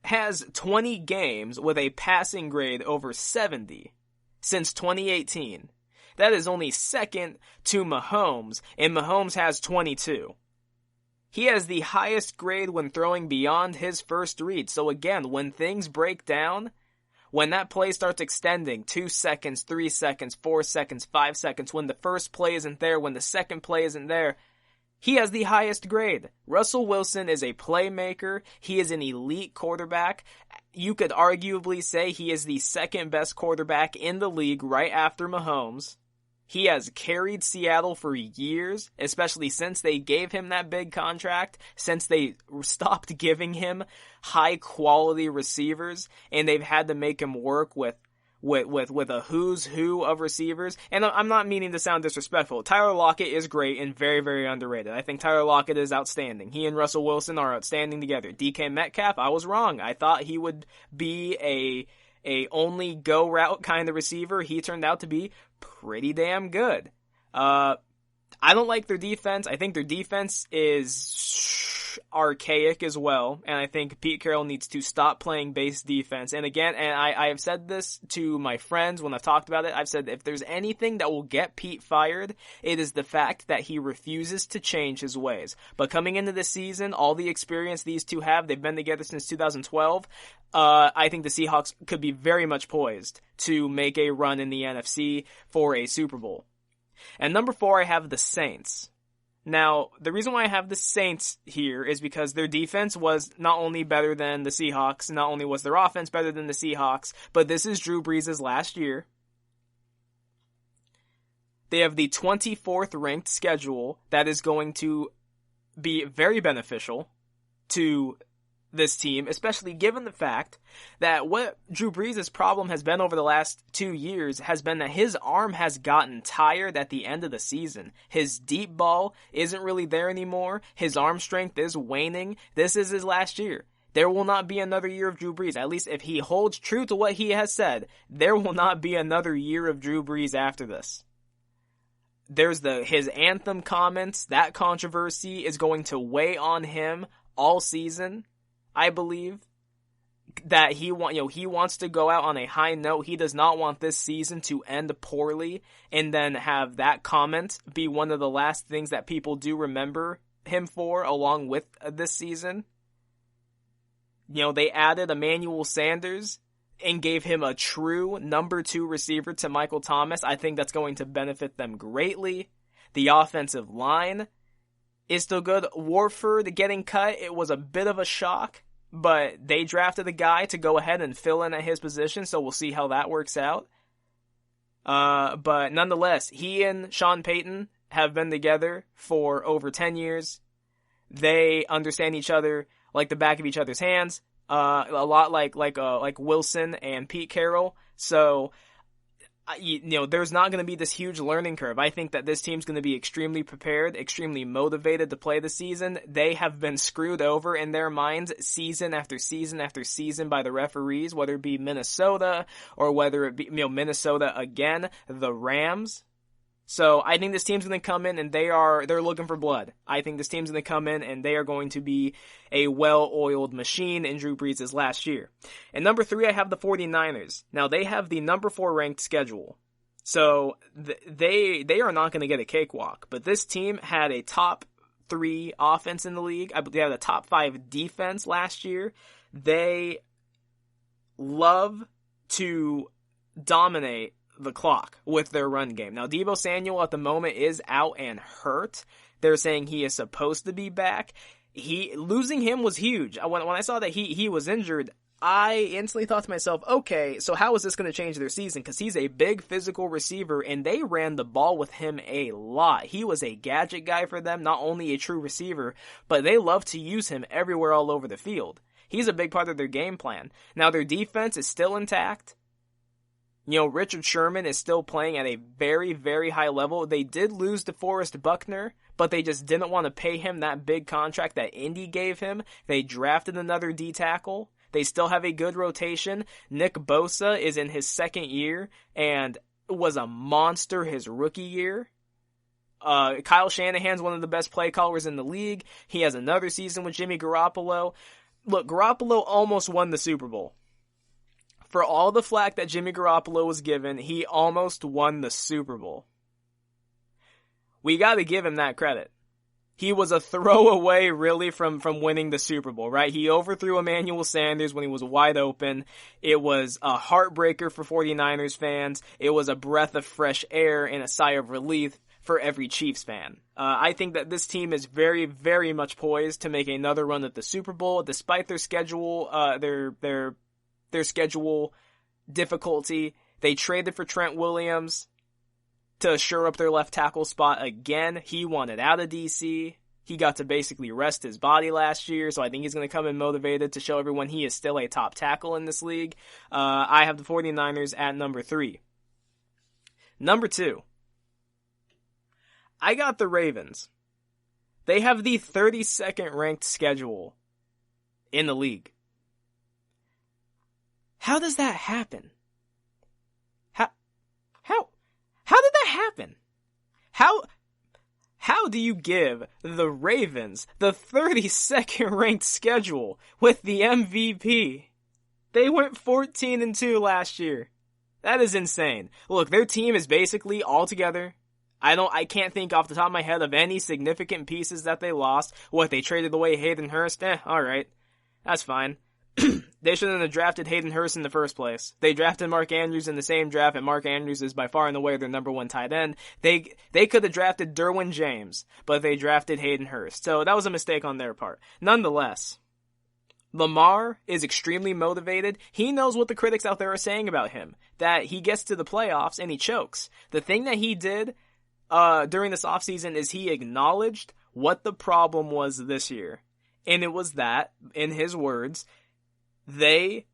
has 20 games with a passing grade over 70. Since 2018. That is only second to Mahomes, and Mahomes has 22. He has the highest grade when throwing beyond his first read. So again, when things break down, when that play starts extending 2 seconds, 3 seconds, 4 seconds, 5 seconds, when the first play isn't there, when the second play isn't there, he has the highest grade. Russell Wilson is a playmaker. He is an elite quarterback. You could arguably say he is the second best quarterback in the league right after Mahomes. He has carried Seattle for years, especially since they gave him that big contract, since they stopped giving him high-quality receivers, and they've had to make him work with a who's who of receivers. And I'm not meaning to sound disrespectful. Tyler Lockett is great and very, very underrated. I think Tyler Lockett is outstanding. He and Russell Wilson are outstanding together. DK Metcalf, I was wrong. I thought he would be a only go route kind of receiver. He turned out to be pretty damn good. I don't like their defense. I think their defense is archaic as well, and I think Pete Carroll needs to stop playing base defense. And again, and I have said this to my friends when I've talked about it, I've said if there's anything that will get Pete fired, it is the fact that he refuses to change his ways. But coming into this season, all the experience these two have, they've been together since 2012, I think the Seahawks could be very much poised to make a run in the NFC for a Super Bowl. And number 4, I have the Saints. Now, the reason why I have the Saints here is because their defense was not only better than the Seahawks, not only was their offense better than the Seahawks, but this is Drew Brees' last year. They have the 24th ranked schedule that is going to be very beneficial to this team, especially given the fact that what Drew Brees' problem has been over the last 2 years has been that his arm has gotten tired at the end of the season. His deep ball isn't really there anymore. His arm strength is waning. This is his last year. There will not be another year of Drew Brees. At least if he holds true to what he has said, there will not be another year of Drew Brees after this. There's his anthem comments. That controversy is going to weigh on him all season. I believe that he wants to go out on a high note. He does not want this season to end poorly and then have that comment be one of the last things that people do remember him for along with this season. They added Emmanuel Sanders and gave him a true number 2 receiver to Michael Thomas. I think that's going to benefit them greatly. The offensive line is still good. Warford getting cut, it was a bit of a shock, but they drafted a guy to go ahead and fill in at his position, so we'll see how that works out. But nonetheless, he and Sean Payton have been together for over 10 years. They understand each other like the back of each other's hands, a lot like Wilson and Pete Carroll. So, there's not going to be this huge learning curve. I think that this team's going to be extremely prepared, extremely motivated to play the season. They have been screwed over in their minds season after season after season by the referees, whether it be Minnesota or whether it be, Minnesota again, the Rams. So I think this team's going to come in and they're looking for blood. I think this team's going to come in and they are going to be a well-oiled machine in Drew Brees' last year. And number 3, I have the 49ers. Now they have the number 4 ranked schedule. So they are not going to get a cakewalk, but this team had a top 3 offense in the league. I believe they had a top 5 defense last year. They love to dominate the clock with their run game. Now, Deebo Samuel at the moment is out and hurt. They're saying he is supposed to be back. Losing him was huge. When I saw that he was injured, I instantly thought to myself, okay, so how is this going to change their season? Because he's a big physical receiver, and they ran the ball with him a lot. He was a gadget guy for them, not only a true receiver, but they love to use him everywhere all over the field. He's a big part of their game plan. Now, their defense is still intact. Richard Sherman is still playing at a very, very high level. They did lose DeForest Buckner, but they just didn't want to pay him that big contract that Indy gave him. They drafted another D-tackle. They still have a good rotation. Nick Bosa is in his 2nd year and was a monster his rookie year. Kyle Shanahan's one of the best play callers in the league. He has another season with Jimmy Garoppolo. Look, Garoppolo almost won the Super Bowl. For all the flack that Jimmy Garoppolo was given, he almost won the Super Bowl. We got to give him that credit. He was a throwaway, really, from winning the Super Bowl, right? He overthrew Emmanuel Sanders when he was wide open. It was a heartbreaker for 49ers fans. It was a breath of fresh air and a sigh of relief for every Chiefs fan. I think that this team is very, very much poised to make another run at the Super Bowl, despite their schedule, their schedule difficulty. They traded for Trent Williams. to shore up their left tackle spot again. He wanted out of DC. He got to basically rest his body last year, so I think he's going to come in motivated to show everyone he is still a top tackle in this league. I have the 49ers at number 3. Number 2. I got the Ravens. They have the 32nd ranked schedule in the league. How does that happen? How did that happen? How do you give the Ravens the 32nd ranked schedule with the MVP? They went 14-2 last year. That is insane. Look, their team is basically all together. I can't think off the top of my head of any significant pieces that they lost. What, they traded away Hayden Hurst? Alright. That's fine. They shouldn't have drafted Hayden Hurst in the first place. They drafted Mark Andrews in the same draft, and Mark Andrews is by far and away their number 1 tight end. They could have drafted Derwin James, but they drafted Hayden Hurst. So that was a mistake on their part. Nonetheless, Lamar is extremely motivated. He knows what the critics out there are saying about him, that he gets to the playoffs and he chokes. The thing that he did during this offseason is he acknowledged what the problem was this year. And it was that, in his words, they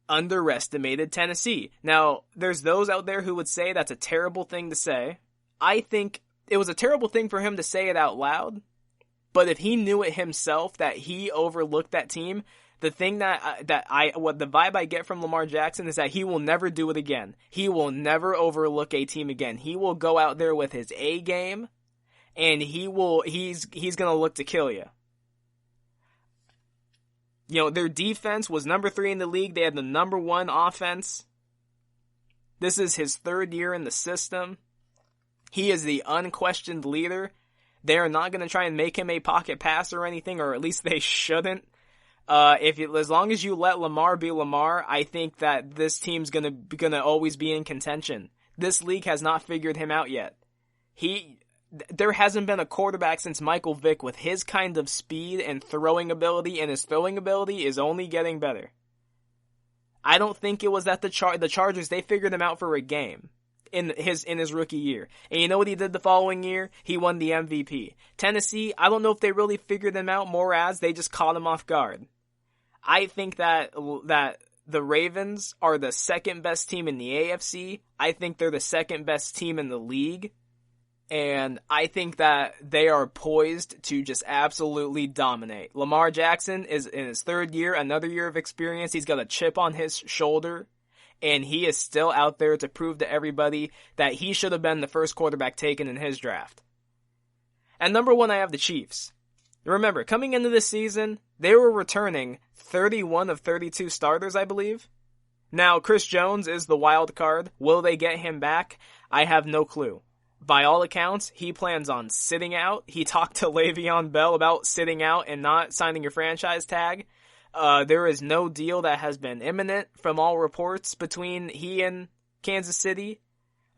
underestimated Tennessee. Now, there's those out there who would say that's a terrible thing to say. I think it was a terrible thing for him to say it out loud. But if he knew it himself that he overlooked that team, the thing what the vibe I get from Lamar Jackson is that he will never do it again. He will never overlook a team again. He will go out there with his A game, and he's gonna look to kill you. You know, their defense was number 3 in the league. They had the number 1 offense. This is his 3rd year in the system. He is the unquestioned leader. They are not going to try and make him a pocket passer or anything, or at least they shouldn't. As long as you let Lamar be Lamar, I think that this team's gonna always be in contention. This league has not figured him out yet. There hasn't been a quarterback since Michael Vick with his kind of speed and throwing ability, and his throwing ability is only getting better. I don't think it was that the Chargers, they figured him out for a game in his rookie year. And you know what he did the following year? He won the MVP. Tennessee, I don't know if they really figured him out more as they just caught him off guard. I think that the Ravens are the 2nd best team in the AFC. I think they're the 2nd best team in the league. And I think that they are poised to just absolutely dominate. Lamar Jackson is in his 3rd year, another year of experience. He's got a chip on his shoulder. And he is still out there to prove to everybody that he should have been the first quarterback taken in his draft. At number 1, I have the Chiefs. Remember, coming into this season, they were returning 31 of 32 starters, I believe. Now, Chris Jones is the wild card. Will they get him back? I have no clue. By all accounts, he plans on sitting out. He talked to Le'Veon Bell about sitting out and not signing your franchise tag. There is no deal that has been imminent from all reports between he and Kansas City.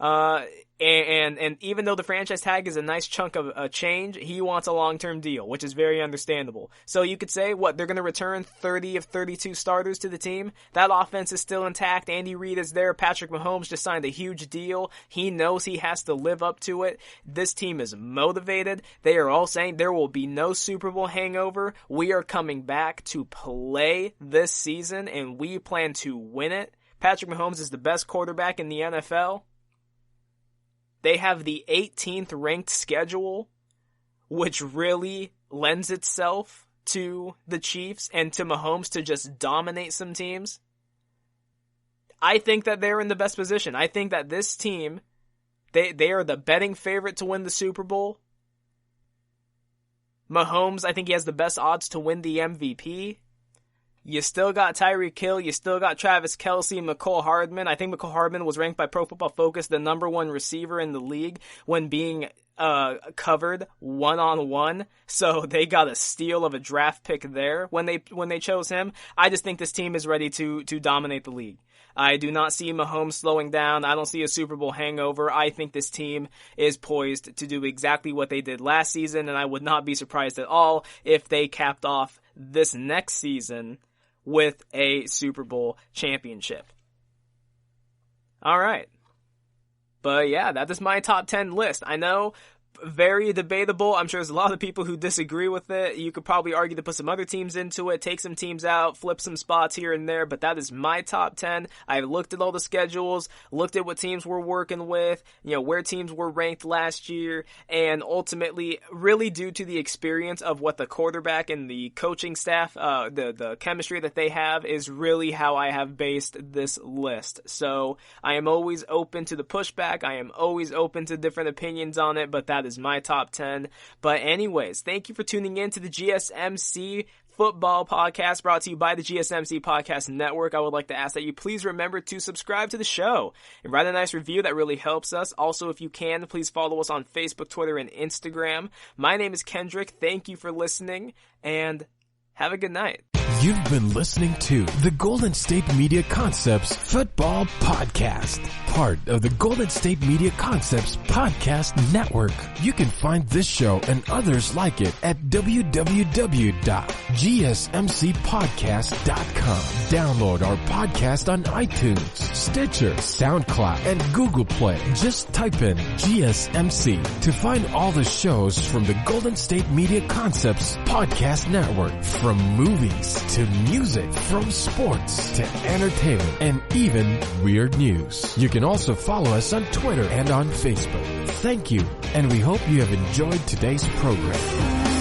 And even though the franchise tag is a nice chunk of a change, he wants a long-term deal, which is very understandable. So you could say, they're going to return 30 of 32 starters to the team? That offense is still intact. Andy Reid is there. Patrick Mahomes just signed a huge deal. He knows he has to live up to it. This team is motivated. They are all saying there will be no Super Bowl hangover. We are coming back to play this season, and we plan to win it. Patrick Mahomes is the best quarterback in the NFL. They have the 18th ranked schedule, which really lends itself to the Chiefs and to Mahomes to just dominate some teams. I think that they're in the best position. I think that this team, they are the betting favorite to win the Super Bowl. Mahomes, I think he has the best odds to win the MVP. You still got Tyreek Hill. You still got Travis Kelce and McCole Hardman. I think McCole Hardman was ranked by Pro Football Focus the number 1 receiver in the league when being covered one-on-one. So they got a steal of a draft pick there when they chose him. I just think this team is ready to dominate the league. I do not see Mahomes slowing down. I don't see a Super Bowl hangover. I think this team is poised to do exactly what they did last season, and I would not be surprised at all if they capped off this next season with a Super Bowl championship. All right. But yeah, that is my top 10 list. I know, very debatable. I'm sure there's a lot of people who disagree with it. You could probably argue to put some other teams into it, take some teams out, flip some spots here and there, but that is my top 10. I looked at all the schedules, looked at what teams we're working with, where teams were ranked last year, and ultimately, really due to the experience of what the quarterback and the coaching staff, the chemistry that they have is really how I have based this list. So I am always open to the pushback. I am always open to different opinions on it, but that is my top 10. But anyways, thank you for tuning in to the GSMC Football Podcast, brought to you by the GSMC Podcast Network. I would like to ask that you please remember to subscribe to the show and write a nice review. That really helps us. Also, if you can, please follow us on Facebook, Twitter, and Instagram. My name is Kendrick. Thank you for listening, and have a good night. You've been listening to the Golden State Media Concepts Football Podcast, part of the Golden State Media Concepts Podcast Network. You can find this show and others like it at www.gsmcpodcast.com. Download our podcast on iTunes, Stitcher, SoundCloud, and Google Play. Just type in GSMC to find all the shows from the Golden State Media Concepts Podcast Network, from movies to music, from sports to entertainment, and even weird news. You can also follow us on Twitter and on Facebook. Thank you, and we hope you have enjoyed today's program.